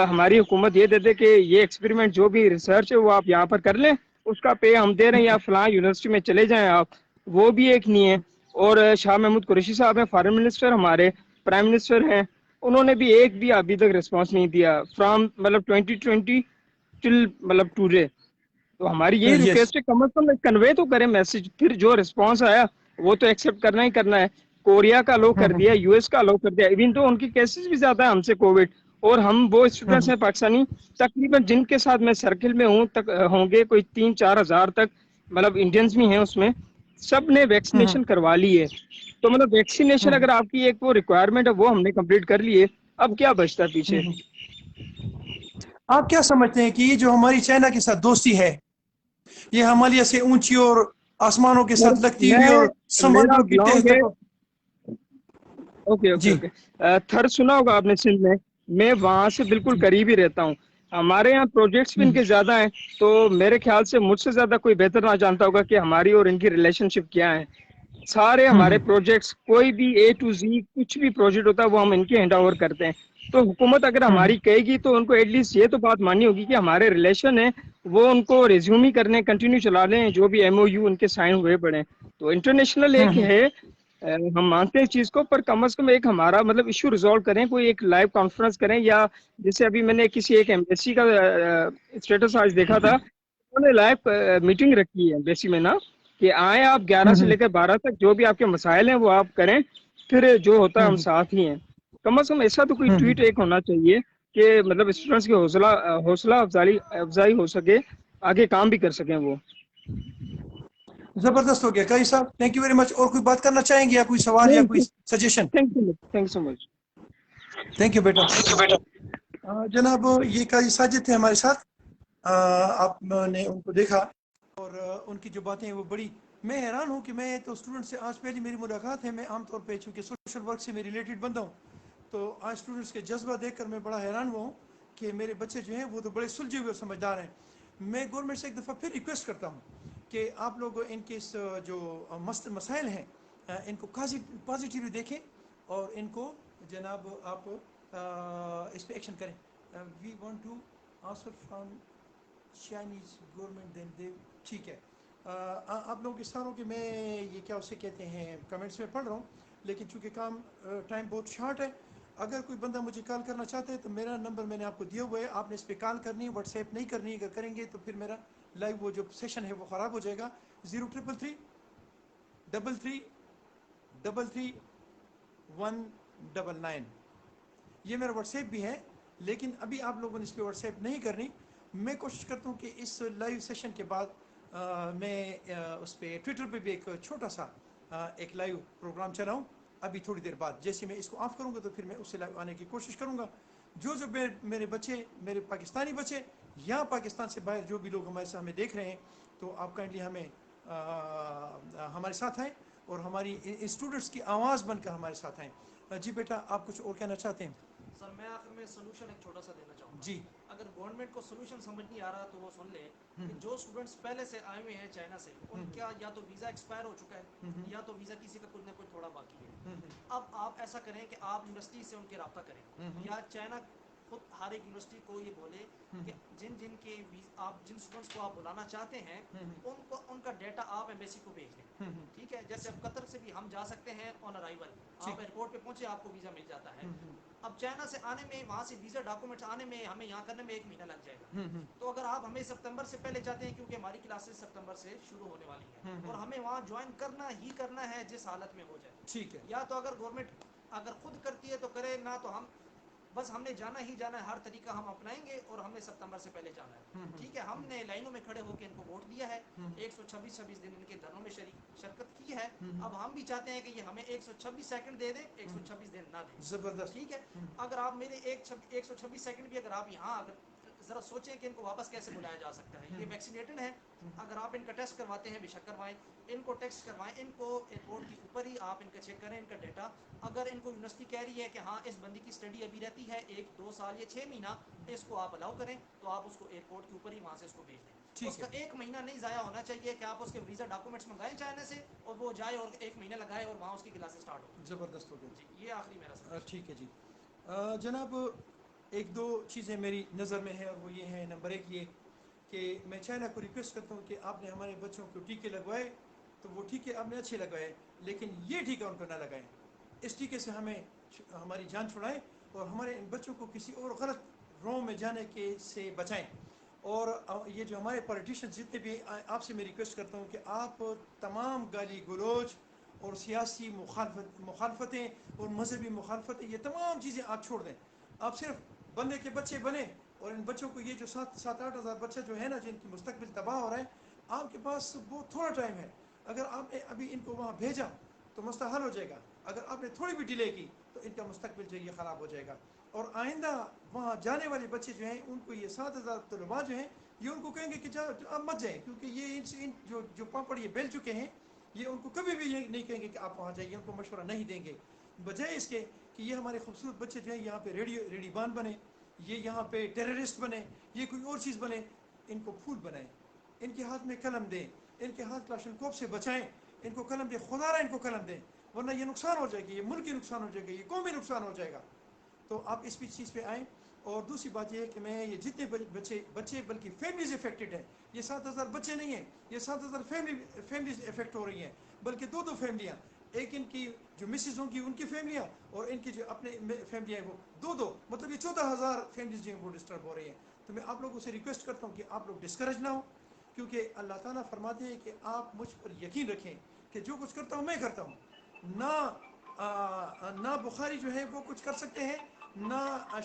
ہماری حکومت یہ دے دے کہ یہ ایکسپیریمنٹ جو بھی ریسرچ ہے وہ آپ یہاں پر کر لیں, اس کا پے ہم دے رہے ہیں, یا فلاں یونیورسٹی میں چلے جائیں آپ, وہ بھی ایک نہیں ہے. اور شاہ محمود قریشی صاحب ہیں فارن منسٹر, ہمارے پرائم منسٹر ہیں, انہوں نے بھی ایک بھی ابھی تک ریسپانس نہیں دیا فرام مطلب 2020 ٹل مطلب ٹوڈے. تو ہماری یہی یس. ریکویسٹ ہے کم از کم کنوے تو کریں میسج, پھر جو رسپانس آیا وہ تو ایکسیپٹ کرنا ہی کرنا ہے. کوریا کا لو کر دیا, یو ایس کا لو کر دیا, ایون تو ان کی کیسز بھی زیادہ ہے ہم سے کووڈ, اور ہم وہ اسٹوڈنٹس ہیں پاکستانی تقریباً جن کے ساتھ میں سرکل میں ہوں تک ہوں گے کوئی 3-4 ہزار تک, مطلب انڈینس بھی ہیں اس میں, سب نے ویکسینیشن کروا لی ہے. تو مطلب ویکسینیشن اگر آپ کی ایک وہ ریکوائرمنٹ ہے وہ ہم نے کمپلیٹ کر لی ہے, اب کیا بچتا ہے پیچھے. آپ کیا سمجھتے ہیں کہ یہ جو ہماری چائنا کے ساتھ دوستی ہے یہ ہمالیہ سے اونچی اور آسمانوں کے ساتھ لگتی ہوئی اور میرا سمندروں کی تہ بلانگ ہے, تک. اوکے اوکے جی اوکے, تھر سنا ہوگا آپ نے سندھ میں وہاں سے بالکل جی قریب ہی رہتا ہوں. ہمارے یہاں پروجیکٹس بھی ان کے زیادہ ہیں, تو میرے خیال سے مجھ سے زیادہ کوئی بہتر نہ جانتا ہوگا کہ ہماری اور ان کی ریلیشن شپ کیا ہے. سارے ہمارے پروجیکٹس کوئی بھی اے ٹو زی کچھ بھی پروجیکٹ ہوتا ہے وہ ہم ان کے ہینڈ اوور کرتے ہیں. تو حکومت اگر ہماری کہے گی تو ان کو ایٹ لیسٹ یہ تو بات ماننی ہوگی کہ ہمارے ریلیشن ہے وہ ان کو ریزیوم ہی کرنے کنٹینیو چلا لیں, جو بھی ایم او یو ان کے سائن ہوئے پڑے. تو انٹرنیشنل ایک ہے, ہم مانتے ہیں اس چیز کو, پر کم از کم ایک ہمارا مطلب ایشو ریزالو کریں, کوئی ایک لائیو کانفرنس کریں, یا جیسے ابھی میں نے کسی ایک ایمبیسی کا اسٹیٹس آج دیکھا تھا, انہوں نے لائیو میٹنگ رکھی ہے ایمبیسی میں نا, کہ آئیں آپ 11 سے لے کر 12 تک جو بھی آپ کے مسائل ہیں وہ آپ کریں, پھر جو ہوتا ہے ہم ساتھ ہی ہیں. کم از کم ایسا تو کوئی ٹویٹ ایک ہونا چاہیے کہ مطلب اسٹوڈنٹس کی حوصلہ افزائی ہو سکے, آگے کام بھی کر سکیں وہ. زبردست ہو گیا قاضی صاحب, تھینک یو ویری مچ. اور کوئی بات کرنا چاہیں گے یا کوئی سوال یا کوئی suggestion? Thank so much. Thank you بیٹا. جناب یہ قاضی ساجد تھے ہمارے ساتھ, آپ نے ان کو دیکھا اور ان کی جو باتیں ہیں وہ بڑی, میں حیران ہوں کہ میں تو اسٹوڈنٹ سے آج پہلی میری ملاقات ہے. میں عام طور پہ چونکہ سوشل ورک سے میں ریلیٹڈ بندہ ہوں, تو آج اسٹوڈنٹس کے جذبہ دیکھ کر میں بڑا حیران ہوا ہوں کہ میرے بچے جو ہیں وہ تو بڑے سلجھے ہوئے سمجھدار ہیں. میں گورنمنٹ سے ایک دفعہ پھر ریکویسٹ کرتا ہوں کہ آپ لوگ ان کے جو مسائل ہیں ان کو پازیٹیولی دیکھیں اور ان کو جناب آپ اس پہ ایکشن کریں. We want to answer from Chinese government then they. ٹھیک ہے, آپ لوگوں کے ساروں کے میں یہ کیا اسے کہتے ہیں کمنٹس میں پڑھ رہا ہوں, لیکن چونکہ ٹائم بہت شارٹ ہے, اگر کوئی بندہ مجھے کال کرنا چاہتا ہے تو میرا نمبر میں نے آپ کو دیا ہوا ہے, آپ نے اس پہ کال کرنی ہے, واٹس ایپ نہیں کرنی. اگر کریں گے تو پھر میرا لائیو وہ جو سیشن ہے وہ خراب ہو جائے گا. 0333 33 33 199 یہ میرا واٹس ایپ بھی ہے, لیکن ابھی آپ لوگوں نے اس پہ واٹس ایپ نہیں کرنی. میں کوشش کرتا ہوں کہ اس لائیو سیشن کے بعد میں اس پہ ٹویٹر پہ بھی ایک چھوٹا سا ایک لائیو پروگرام چلاؤں. ابھی تھوڑی دیر بعد جیسے میں اس کو آف کروں گا تو پھر میں اس سے لائیو آنے کی کوشش کروں گا. جو میرے بچے, میرے پاکستانی بچے یا پاکستان سے باہر جو بھی لوگ ہمارے سے ہمیں دیکھ رہے ہیں, تو آپ کائنڈلی ہمیں ہمارے ساتھ آئیں اور ہماری اسٹوڈنٹس کی آواز بن کر ہمارے ساتھ آئیں. جی بیٹا آپ کچھ اور کہنا چاہتے ہیں؟ سر میں آخر میں سولوشن ایک چھوٹا سا دینا چاہوں گا. جی اگر گورنمنٹ کو سولوشن سمجھ نہیں آ رہا تو وہ سن لے کہ جو اسٹوڈنٹس پہلے سے آئے ہوئے ہیں چائنا سے ان کا یا تو ویزا ایکسپائر ہو چکا ہے یا تو ویزا کسی کا کچھ نہ کچھ تھوڑا باقی ہے. اب آپ ایسا کریں کہ آپ یونیورسٹی سے ان کے رابطہ کریں یا چائنا خود ہر ایک یونیورسٹی کو یہ بولے کہ جن کے آپ جن اسٹوڈنٹس کو آپ بلانا چاہتے ہیں ان کا ڈیٹا آپ ایمبیسی کو بھیج دیں. ٹھیک ہے, جیسے اب قطر سے بھی ہم جا سکتے ہیں آن ارائیول, آپ ایئرپورٹ پہ پہنچے آپ کو ویزا مل جاتا ہے. اب چائنا سے آنے میں وہاں سے ویزا ڈاکومنٹس آنے میں ہمیں یہاں کرنے میں 1 مہینہ لگ جائے گا. تو اگر آپ ہمیں ستمبر سے پہلے چاہتے ہیں کیونکہ ہماری کلاسز ستمبر سے شروع ہونے والی ہیں اور ہمیں وہاں جوائن کرنا ہی کرنا ہے جس حالت میں ہو جائے. ٹھیک ہے, یا تو اگر گورنمنٹ اگر خود کرتی ہے تو کرے, نہ تو ہم بس ہم نے جانا ہی جانا ہے, ہر طریقہ ہم اپنائیں گے اور ہمیں ستمبر سے پہلے جانا ہے. ٹھیک ہے, ہم نے لائنوں میں کھڑے ہو کے ان کو ووٹ دیا ہے, 126 دن ان کے دھرنوں میں شرکت کی ہے. اب ہم بھی چاہتے ہیں کہ یہ ہمیں 126 سیکنڈ دے دیں, 126 دن نہ دیں. زبردست. ٹھیک ہے, اگر آپ میرے 126 سیکنڈ بھی اگر آپ یہاں اگر ذرا سوچیں کہ ان کو واپس کیسے بلایا جا سکتا ہے. یہ ویکسینیٹڈ ہیں, اگر آپ ان کا ٹیسٹ کرواتے ہیں بے شک کروائیں, ان کو ٹیسٹ کروائیں, ان کو ایئرپورٹ کے اوپر ہی آپ ان کا چیک کریں ان کا ڈیٹا. اگر ان کو یونیورسٹی کہہ رہی ہے کہ ہاں اس بندی کی اسٹڈی ابھی رہتی ہے 1-2 سال یا 6 مہینہ, اس کو آپ الاؤ کریں تو آپ اس کو ایئرپورٹ کے اوپر ہی وہاں سے اس کو بھیج دیں. اس کا 1 مہینہ نہیں ضائع ہونا چاہیے کہ آپ اس کے ویزا ڈاکومنٹس منگائیں چائنا سے اور وہ جائے اور 1 مہینہ لگائے اور وہاں اس کی کلاسز اسٹارٹ ہو. زبردست ہو گیا. جی یہ آخری میرا سوال. ٹھیک ہے جی. جناب 1-2 چیزیں میری نظر میں ہیں اور وہ یہ ہیں. نمبر 1 یہ کہ میں چائنا کو ریکویسٹ کرتا ہوں کہ آپ نے ہمارے بچوں کو ٹیکے لگوائے تو وہ ٹیکے آپ نے اچھے لگوائے, لیکن یہ ٹیکہ ان کو نہ لگائیں. اس ٹیکے سے ہمیں ہماری جان چھڑائیں اور ہمارے ان بچوں کو کسی اور غلط رو میں جانے کے سے بچائیں. اور یہ جو ہمارے پولیٹیشین جتنے بھی, آپ سے میں ریکویسٹ کرتا ہوں کہ آپ تمام گالی گلوچ اور سیاسی مخالفتیں اور مذہبی مخالفتیں, یہ تمام چیزیں آپ چھوڑ دیں. آپ صرف بندے کے بچے بنیں اور ان بچوں کو, یہ جو 7-8 ہزار بچہ جو ہے نا جن کی مستقبل تباہ ہو رہا ہے, آپ کے پاس بہت تھوڑا ٹائم ہے. اگر آپ نے ابھی ان کو وہاں بھیجا تو مسئلہ حل ہو جائے گا. اگر آپ نے تھوڑی بھی ڈیلے کی تو ان کا مستقبل جو یہ خراب ہو جائے گا. اور آئندہ وہاں جانے والے بچے جو ہیں ان کو یہ 7,000 طلباء جو ہیں یہ ان کو کہیں گے کہ آپ مت جائیں, کیونکہ یہ جو پاپڑ یہ بیل چکے ہیں یہ ان کو کبھی بھی یہ نہیں کہیں گے کہ آپ وہاں جائیے, ان کو مشورہ نہیں دیں گے. بجائے اس کے کہ یہ ہمارے خوبصورت بچے جو ہیں یہاں پہ ریڈی بان بنے, یہ یہاں پہ ٹیررسٹ بنے, یہ کوئی اور چیز بنے, ان کو پھول بنائیں, ان کے ہاتھ میں قلم دیں, ان کے ہاتھ کلاشنکوف سے بچائیں, ان کو قلم دیں, خدا را ان کو قلم دیں, ورنہ یہ نقصان ہو جائے گی, یہ ملک کی نقصان ہو جائے گا, یہ قومی نقصان ہو جائے گا. تو آپ اس چیز پہ آئیں. اور دوسری بات یہ ہے کہ میں یہ جتنے بچے بلکہ فیملیز افیکٹڈ ہیں, یہ 7,000 بچے نہیں ہیں, یہ 7,000 فیملیز افیکٹ ہو رہی ہیں, بلکہ 2 فیملیاں, ایک ان کی جو مسز ہوں گی ان کی فیملیاں اور ان کی جو اپنے فیملیاں ہیں وہ 2, مطلب یہ 14,000 فیملیز جو ہیں وہ ڈسٹرب ہو رہی ہیں. تو میں آپ لوگوں سے ریکویسٹ کرتا ہوں کہ آپ لوگ ڈسکریج نہ ہوں, کیونکہ اللہ تعالیٰ فرماتے ہیں کہ آپ مجھ پر یقین رکھیں کہ جو کچھ کرتا ہوں میں کرتا ہوں. نہ بخاری جو ہے وہ کچھ کر سکتے ہیں, نہ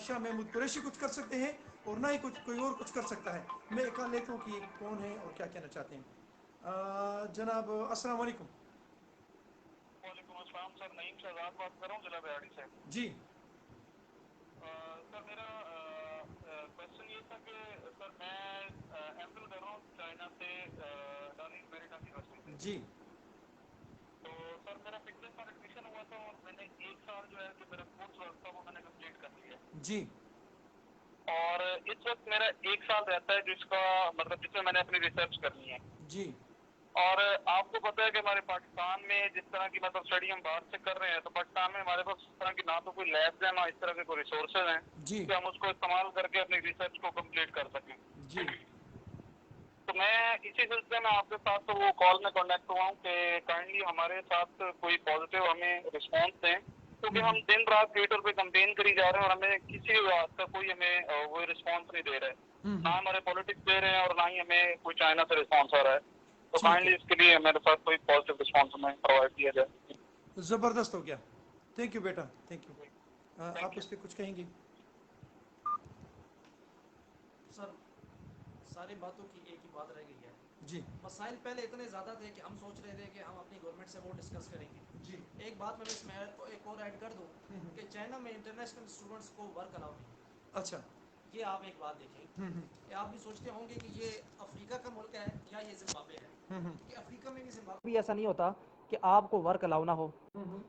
شاہ محمود قریشی کچھ کر سکتے ہیں, اور نہ ہی کوئی اور کچھ کر سکتا ہے. میں کہہ لیتا ہوں کہ یہ کون ہے اور کیا کہنا چاہتے ہیں. جناب السلام علیکم. وعلیکم السلام سر, نعیم شہزاد بات کر رہا ہوں ضلع بیاڑی سے. جی سر میرا کوشچن یہ تھا کہ سر میں ایم فل کر رہا ہوں چائنا سے ڈارلنگ میریٹائم یونیورسٹی سے. جی تو سر میرا پچھلے سال ایڈمیشن ہوا تھا اور میں نے 1 سال جو ہے کہ میرا کورس ورک تھا وہ میں نے کمپلیٹ کر لیا. جی اور اس وقت میرا 1 سال رہتا ہے جس کا مطلب جس میں میں نے اپنی ریسرچ کرنی ہے. جی اور آپ کو پتہ ہے کہ ہمارے پاکستان میں جس طرح کی مطلب اسٹڈی ہم باہر سے کر رہے ہیں, تو پاکستان میں ہمارے پاس اس طرح کی نہ تو کوئی لیبز ہیں, نہ اس طرح کے کوئی ریسورسز ہیں جی کہ ہم اس کو استعمال کر کے اپنی ریسرچ کو کمپلیٹ کر سکیں. جی تو میں اسی سلسلے میں آپ کے ساتھ تو وہ کال میں کانٹیکٹ ہوا ہوں کہ کائنڈلی ہمارے ساتھ کوئی پازیٹیو ہمیں رسپانس دیں, کیونکہ ہم دن رات ٹویٹر پہ کمپین کری جا رہے ہیں اور ہمیں کسی بات کا کوئی ہمیں وہ رسپانس نہیں دے رہے, نہ ہمارے پالیٹکس دے رہے ہیں اور نہ ہی ہمیں کوئی چائنا سے رسپانس آ رہا ہے. تو ٹھیک کائنڈلی ہے, اس کے لیے میرے ساتھ کوئی پازیٹیو رسپانس ہمیں پرووائڈ کیا جائے. زبردست ہو گیا. Thank you beta, thank you. آپ تھینک یو. اس پہ کچھ کہیں گے؟ سر ساری باتوں کی ایک ہی بات رہ گئی ہے. جی مسائل پہلے اتنے زیادہ تھے کہ ہم سوچ رہے تھے کہ ہم اپنی گورنمنٹ سے وہ ڈسکس کریں گے. جی ایک بات میں اس میں ایک اور ایڈ کر دوں کہ چائنا میں انٹرنیشنل اسٹوڈنٹس کو ورک الاؤ نہیں. اچھا یہ آپ ایک بات دیکھیں کہ آپ بھی سوچتے ہوں گے کہ یہ افریقہ کا ملک ہے یا یہ زمبابوے ہے، کہ افریقہ میں بھی زمبابوے بھی ایسا نہیں ہوتا کہ آپ کو ورک الاؤ نہ ہو.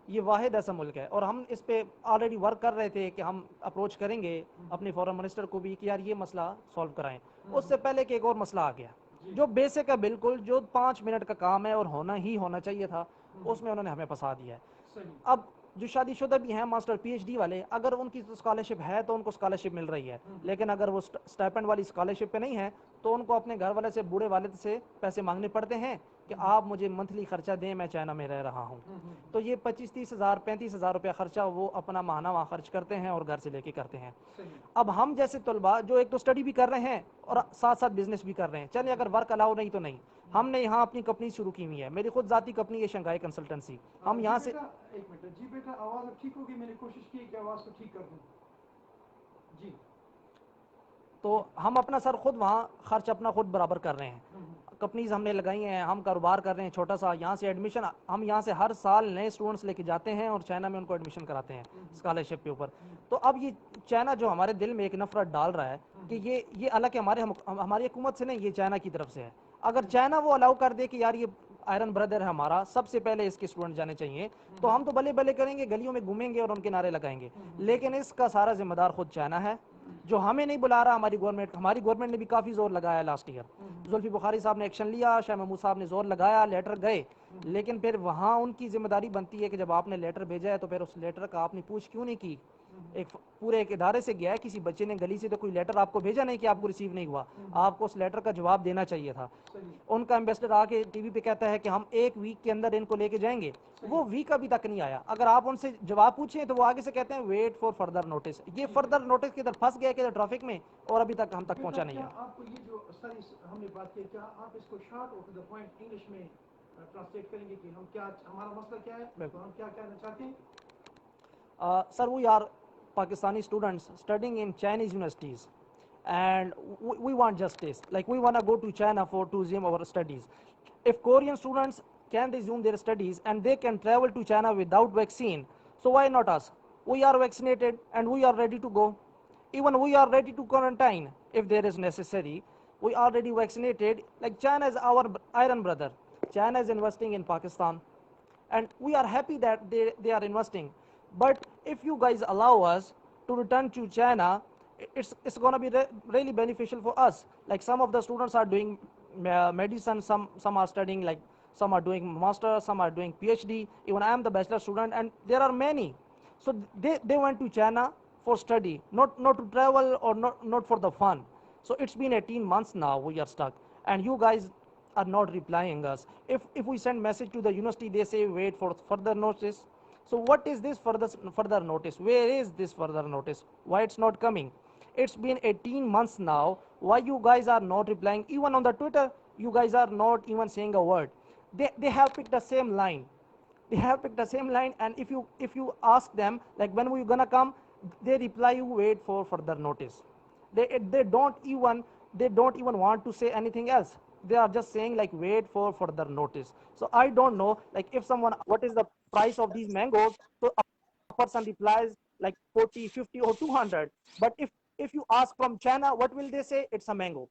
یہ واحد ایسا ملک ہے، اور ہم اس پہ آلریڈی ورک کر رہے تھے کہ ہم اپروچ کریں گے اپنے فورن منسٹر کو بھی کہ یار یہ مسئلہ سالو کرائیں. اس سے پہلے کہ ایک اور مسئلہ آ گیا جو بیسک ہے، بالکل جو 5 منٹ کا کام ہے اور ہونا ہی ہونا چاہیے تھا، اس میں انہوں نے ہمیں پھنسا دیا ہے. اب جو شادی شدہ بھی ہیں ماسٹر پی ایچ ڈی والے، اگر ان کی اسکالرشپ ہے تو ان کو اسکالرشپ مل رہی ہے، لیکن اگر وہ اسٹائپنڈ والی اسکالرشپ پہ نہیں ہے تو ان کو اپنے گھر والے سے، بوڑھے والد سے پیسے مانگنے پڑتے ہیں کہ آپ مجھے منتھلی خرچہ دیں، میں چائنا میں رہ رہا ہوں. تو یہ 25-30 ہزار 35 ہزار روپیہ خرچہ وہ اپنا ماہانہ وہاں خرچ کرتے ہیں اور گھر سے لے کے کرتے ہیں. اب ہم جیسے طلباء جو ایک تو اسٹڈی بھی کر رہے ہیں اور ساتھ ساتھ بزنس بھی کر رہے ہیں، چلیں اگر ورک الاؤ نہیں تو نہیں، ہم نے یہاں اپنی کمپنی شروع کی ہوئی ہے. میری خود ذاتی کمپنی ہے شنگھائی کنسلٹنسی. ہم یہاں سے ایک منٹ جی بیٹا، آواز اب ٹھیک ہوگی؟ میں نے کوشش کی کہ آواز کو ٹھیک کر دوں. جی. تو ہم اپنا سر خود وہاں خرچ اپنا خود برابر کر رہے ہیں. کمپنیز ہم نے لگائی ہیں، ہم کاروبار کر رہے ہیں چھوٹا سا. یہاں سے ایڈمیشن ہم یہاں سے ہر سال نئے اسٹوڈنٹس لے کے جاتے ہیں اور چائنا میں ان کو ایڈمیشن کراتے ہیں اسکالرشپ کے اوپر. تو اب یہ چائنا جو ہمارے دل میں ایک نفرت ڈال رہا ہے کہ یہ الگ ہے ہماری حکومت سے نہیں، یہ چائنا کی طرف سے ہے. اگر چائنا وہ الاؤ کر دے کہ یار یہ آئرن بردر ہے ہمارا، سب سے پہلے اس کے اسٹوڈنٹ جانے چاہیے، تو ہم تو بلے بلے کریں گے، گلیوں میں گھومیں گے اور ان کے نعرے لگائیں گے. لیکن اس کا سارا ذمہ دار خود چائنا ہے جو ہمیں نہیں بلا رہا. ہماری گورنمنٹ نے بھی کافی زور لگایا لاسٹ ایئر. زلفی بخاری صاحب نے ایکشن لیا، شاہ محمود صاحب نے زور لگایا، لیٹر گئے، لیکن پھر وہاں ان کی ذمہ داری بنتی ہے کہ جب آپ نے لیٹر بھیجا ہے تو پھر اس لیٹر کا آپ نے پوچھ کیوں نہیں کی. ایک ادارے سے گیا ہے، کسی بچے نے گلی سے تو کوئی لیٹر آپ کو بھیجا نہیں کہ آپ کو ریسیو نہیں ہوا. آپ کو اس لیٹر کا جواب دینا چاہیے تھا. ان کا ایمبیسڈر آ کے ٹی وی پہ کہتا ہے کہ ہم 1 ویک کے اندر ان کو لے کے جائیں گے. وہ ویک ابھی تک نہیں آیا. اگر آپ ان سے جواب پوچھیں تو وہ آگے سے کہتے ہیں ویٹ فار فردر نوٹس. یہ فردر نوٹس کی ادھر پھنس گیا کہ ٹریفک میں، اور ابھی تک ہم تک پہنچا نہیں ہے. آپ کو یہ جو ساری ہم نے بات کی، کیا آپ اس کو شارٹ اور ٹو دا پوائنٹ انگلش میں ٹرانسلیٹ کریں گے کہ ہم کیا، ہمارا مسئلہ کیا ہے، تو ہم کیا کہنا چاہتے ہیں؟ Sir, we are Pakistani students studying in Chinese universities, and we want justice. Like, we want to go to China to resume our studies. If Korean students can resume their studies and they can travel to China without vaccine, so why not us? We are vaccinated and we are ready to go. Even we are ready to quarantine if there is necessary. We are already vaccinated. Like, China is our iron brother. China is investing in Pakistan, and we are happy that they are investing. But if you guys allow us to return to China, it's going to be really beneficial for us. Like, some of the students are doing medicine, some are studying, like some are doing master, some are doing PhD. Even I am the bachelor student, and there are many. So they went to China for study, not to travel or not for the fun. So it's been 18 months now we are stuck, and you guys are not replying us. If we send message to the university, they say wait for further notice. So what is this further notice? Where is this further notice? Why it's not coming? It's been 18 months now. Why you guys are not replying? Even on the Twitter, you guys are not even saying a word. They have picked the same line. They have picked the same line, and if you ask them like when we gonna come, they reply you wait for further notice. They don't even want to say anything else. They are just saying like wait for further notice. So I don't know, like, if someone, what is the price of these mangoes, so a person replies like 40, 50 or 200. But if you ask from China, what will they say? It's a mango.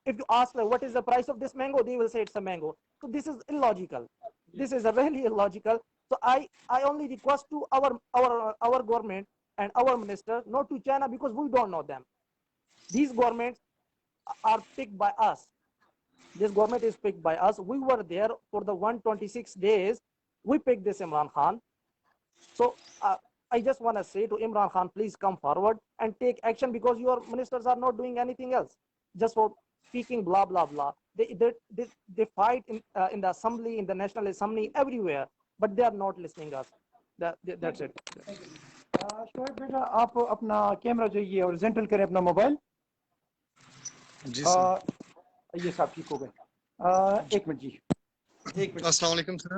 If you ask like what is the price of this mango, they will say it's a mango. So this is illogical. This is a really illogical. So I only request to our government and our minister, not to China, because we don't know them. These governments are picked by us. This government is picked by us. We were there for the 126 days. We picked this Imran Khan. So I just want to say to Imran Khan, please come forward and take action, because your ministers are not doing anything else, just for speaking blah blah blah. They fight in the assembly, in the National Assembly, everywhere, but they are not listening us. That's it. Shoaib بیٹا، آپ اپنا کیمرہ جو یہ ہارزنٹل کریں اپنا موبائل. جی سر. یہ صاحب ٹھیک ہو گئے. ایک منٹ جی. السلام علیکم سر.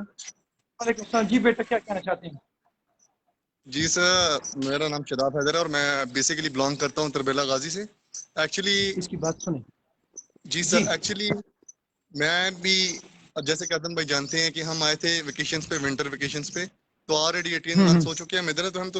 وعلیکم السلام. جی بیٹا، کیا کہنا چاہتے ہیں؟ جی سر، میرا نام شداب حیدر ہے اور میں بیسیکلی بلانگ کرتا ہوں تربیلا غازی سے. ایکچولی اس کی بات سنیں. جی سر، ایکچولی میں بھی جیسے کہ ادن بھائی جانتے ہیں کہ ہم آئے تھے ویکیشنز پہ، ونٹر ویکیشنز پہ، تو آلریڈی 18 منتھس ہو چکے ہیں ہم ادھر. تو ہم تو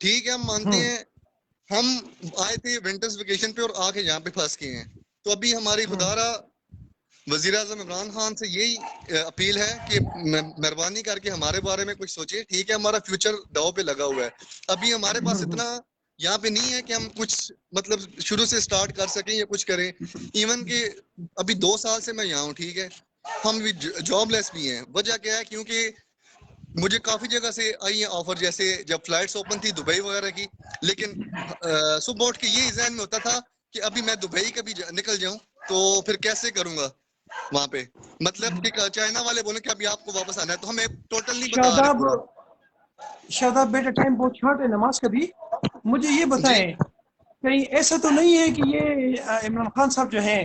ٹھیک ہے ہم مانتے ہیں ہم آئے تھے ونٹرز ویکیشن پہ اور آ کے یہاں پہ پھنس گئے ہیں. تو ابھی ہماری خدارہ وزیر اعظم عمران خان سے یہی اپیل ہے کہ مہربانی کر کے ہمارے بارے میں کچھ سوچے. ٹھیک ہے ہمارا فیوچر داؤ پہ لگا ہوا ہے. ابھی ہمارے پاس اتنا یہاں پہ نہیں ہے کہ ہم کچھ مطلب شروع سے سٹارٹ کر سکیں یا کچھ کریں. ایون کہ ابھی 2 سال سے میں یہاں ہوں. ٹھیک ہے ہم بھی جاب لیس بھی ہیں. وجہ کیا ہے کیونکہ مجھے کافی جگہ سے آئی ہیں آفر, جیسے جب فلائٹس اوپن تھی دبئی وغیرہ کی, لیکن صبح اٹھ کے یہی ذہن میں ہوتا تھا کہ ابھی میں دبئی کبھی نکل جاؤں تو پھر کیسے کروں گا وہاں پہ. مطلب کہ چائنا والے بولیں کہ ابھی آپ کو واپس آنا ہے تو ہمیں ٹوٹل نہیں بتا رہے شاداب پورا. شاداب بیٹا ٹائم بہت شارٹ ہے نماز کا بھی. مجھے یہ جی بتائیں کہیں ایسا تو نہیں ہے کہ یہ عمران خان صاحب جو ہیں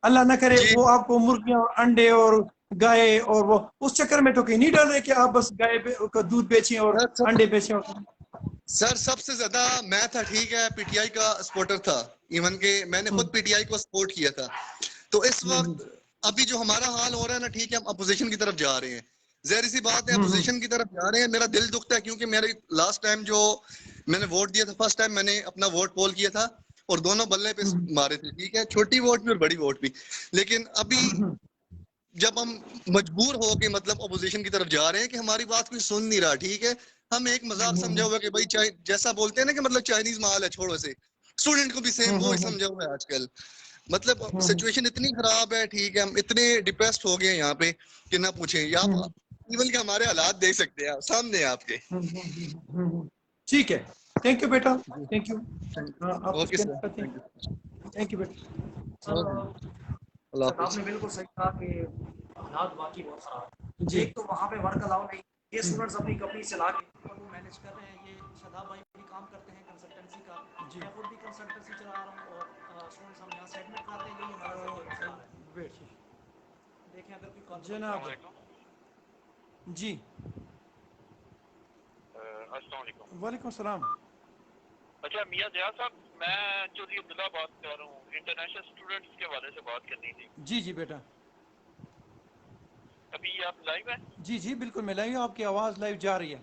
اللہ نہ کرے جی وہ آپ کو مرغیاں اور انڈے اور گائے اور وہ اس چکر میں تو کہیں نہیں ڈال رہے کہ آپ بس گائے کا دودھ بیچیں اور انڈے بیچیں اور سر سب سے زیادہ میں تھا. ٹھیک ہے پی ٹی آئی کا سپورٹر تھا. ایون کہ میں نے خود پی ٹی آئی کو سپورٹ کیا تھا. تو اس وقت ابھی جو ہمارا حال ہو رہا ہے نا, ٹھیک ہے ہم اپوزیشن کی طرف جا رہے ہیں. ظاہر سی بات ہے اپوزیشن کی طرف جا رہے ہیں. میرا دل دکھتا ہے کیونکہ میرے لاسٹ ٹائم جو میں نے ووٹ دیا تھا, فرسٹ ٹائم میں نے اپنا ووٹ پول کیا تھا اور دونوں بلے پہ مارے تھے. ٹھیک ہے چھوٹی ووٹ بھی اور بڑی ووٹ بھی. لیکن ابھی جب ہم مجبور ہو کے مطلب اپوزیشن کی طرف جا رہے ہیں کہ ہماری بات کوئی سن نہیں رہا. ٹھیک ہے ہم ایک مذاق سمجھا ہوا کہ بھائی جیسا بولتے ہیں نا کہ مطلب چائنیز مال ہے چھوڑو سے, اسٹوڈنٹ کو بھی سیم وہ ہی سمجھا ہوا ہے آج کل. مطلب سچویشن اتنی خراب ہے. ٹھیک ہے ہم اتنے ڈپریسڈ ہو گئے ہیں یہاں پہ کہ نہ پوچھیں. آپ ایون کہ ہمارے حالات دیکھ سکتے ہیں, آپ سامنے ہیں آپ کے. ٹھیک ہے. Thank you beta, thank you. آپ کچھ اوکے کہنا سر, چاہتے تھینک ہیں؟ Thank you beta. یو. اللہ سر آپ حافظ. نے بالکل صحیح کہا کہ حالات واقعی بہت خراب ہیں. جی ایک تو وہاں پہ ورک الاؤ نہیں, یہ اسٹوڈنٹس اپنی کمپنی چلا کے اور وہ مینیج کر رہے ہیں. یہ شاداب بھائی بھی کام کرتے ہیں کنسلٹنسی کا, میں خود بھی کنسلٹنسی چلا رہا ہوں اور اسٹوڈنٹس ہم یہاں سے ایڈمٹ کراتے ہیں. یہی ہمارا ذریعہ ہے. ویٹ دیکھیں اگر کوئی کال جناب. جی السلام علیکم. وعلیکم السلام. اچھا میاں ضیاء صاحب, میں چودھری عبداللہ بات کر رہا ہوں. انٹرنیشنل اسٹوڈنٹس کے حوالے سے بات کرنی تھی. جی جی بیٹا. ابھی آپ لائیو ہیں؟ جی جی بالکل میں لائیو ہوں, آپ کی آواز لائیو جا رہی ہے.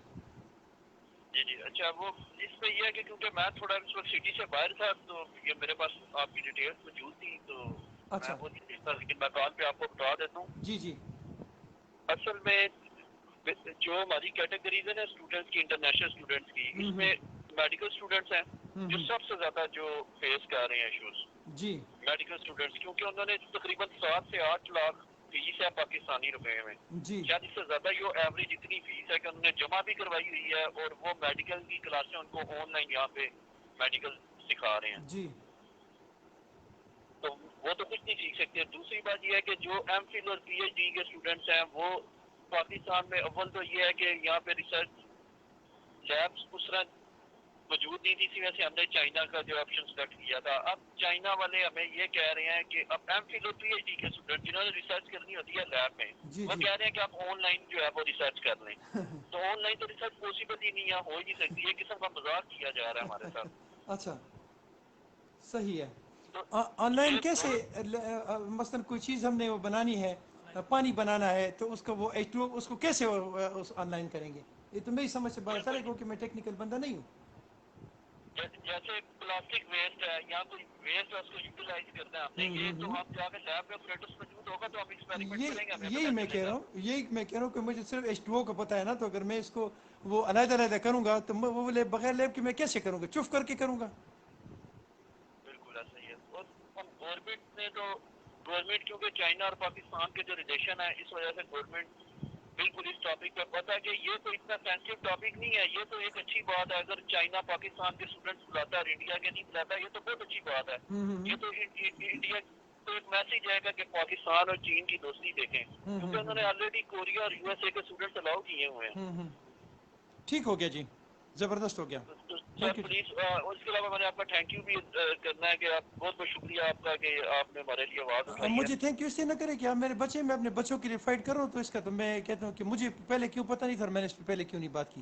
جی جی اچھا, وہ اس میں یہ ہے کہ کیونکہ میں تھوڑا اس وقت سٹی سے باہر تھا تو یہ میرے پاس آپ کی ڈیٹیلس موجود تھی تو میں اچھا وہ نہیں دیکھتا, لیکن میں کال پہ آپ کو بتا دیتا ہوں. جی جی اصل میں جو ہماری کیٹیگریز ہیں نا اسٹوڈنٹس کی, انٹرنیشنل اسٹوڈنٹس کی, اس میں میڈیکل اسٹوڈنٹس ہیں جو سب سے زیادہ جو فیس کر رہے ہیں ایشوز. جی میڈیکل اسٹوڈنٹس کیونکہ انہوں نے تقریباً 7 سے 8 لاکھ فیس ہے پاکستانی روپے میں. جی شاید اس سے زیادہ یہ ایوریج اتنی فیس ہے کہ انہوں نے جمع بھی کروائی ہوئی ہے اور وہ میڈیکل کی کلاسیں ان کو آن لائن یہاں پہ میڈیکل سکھا رہے ہیں. جی تو وہ تو کچھ نہیں سیکھ سکتے. دوسری بات یہ ہے کہ جو ایم فل اور پی ایچ ڈی کے اسٹوڈنٹس ہیں وہ پاکستان میں اول تو یہ ہے کہ یہاں پہ ریسرچ لیبس اس طرح موجود نہیں تھی, اسی وجہ سے ہم نے چائنا کا جو آپشن سلیکٹ کیا تھا. اب چائنا والے ہمیں یہ کہہ رہے ہیں کہ اب ایم فل اور پی ایچ ڈی کے اسٹوڈنٹ جنہوں نے ریسرچ کرنی ہوتی ہے لیب میں, جی وہ جی کہہ رہے ہیں کہ آپ آن لائن جو ہے وہ ریسرچ کر لیں. تو آن لائن تو ریسرچ پاسبل ہی نہیں ہے, ہو ہی نہیں سکتی. ایک قسم کا مذاق کیا جا رہا ہے ہمارے ساتھ. اچھا صحیح ہے. تو آن لائن یہ کیسے بہت مثلا کوئی چیز ہم نے وہ بنانی ہے, پانی بنانا ہے تو اس کا وہ اس کو کیسے آن لائن کریں گے؟ یہ تو میری سمجھ سے باہر ہے کیونکہ میں ٹیکنیکل بندہ نہیں ہوں. جیسے پلاسٹک ویسٹ ہے یا کوئی ویسٹ ہے اس کو یوٹیلائز کرنا ہے ہم نے, یہ تو آپ جا کے لیب میں پروڈکٹس موجود ہوگا تو آپ ایکسپیریمنٹ کریں گے, ہمیں یہی پتہ میں چلے کہہ رہا گا. ہوں, یہی میں کہہ رہا ہوں کہ مجھے صرف H2O کا پتہ ہے نا, تو اگر میں اس کو وہ علیحدہ علیحدہ کروں گا تو وہ بغیر لیب کے میں کیسے کروں گا؟ چف کر کے کروں گا. بالکل ایسا ہی ہے. اور گورنمنٹ نے تو گورنمنٹ کیونکہ چائنا اور پاکستان کے جو ریلیشن ہے اس وجہ سے گورنمنٹ بالکل اس ٹاپک پہ پتہ ہے کہ یہ تو اتنا سینسٹیو ٹاپک نہیں ہے. یہ تو ایک اچھی بات ہے اگر چائنا پاکستان کے اسٹوڈنٹس بلاتا ہے اور انڈیا کے نہیں بلاتا, یہ تو بہت اچھی بات ہے. یہ تو انڈیا تو ایک میسج آئے گا کہ پاکستان اور چین کی دوستی دیکھیں, کیونکہ انہوں نے آلریڈی کوریا اور یو ایس اے کے اسٹوڈنٹس الاؤ کیے ہوئے ہیں. ٹھیک ہو گیا جی, زبردست ہو گیا. تو سر تھینک یو. پلیز, اور اس کے علاوہ میں نے آپ کا تھینک یو بھی کرنا ہے کہ آپ بہت بہت شکریہ آپ کا کہ آپ نے ہمارے لیے آواز اٹھائی ہے. مجھے تھینک یو اس لیے نہ کرے کہ آپ میرے بچے, میں اپنے بچوں کے لیے فائٹ کر رہا ہوں, تو اس کا تو میں کہتا ہوں کہ مجھے پہلے کیوں پتہ نہیں تھا, میں نے اس پہ پہلے کیوں نہیں بات کی.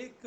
1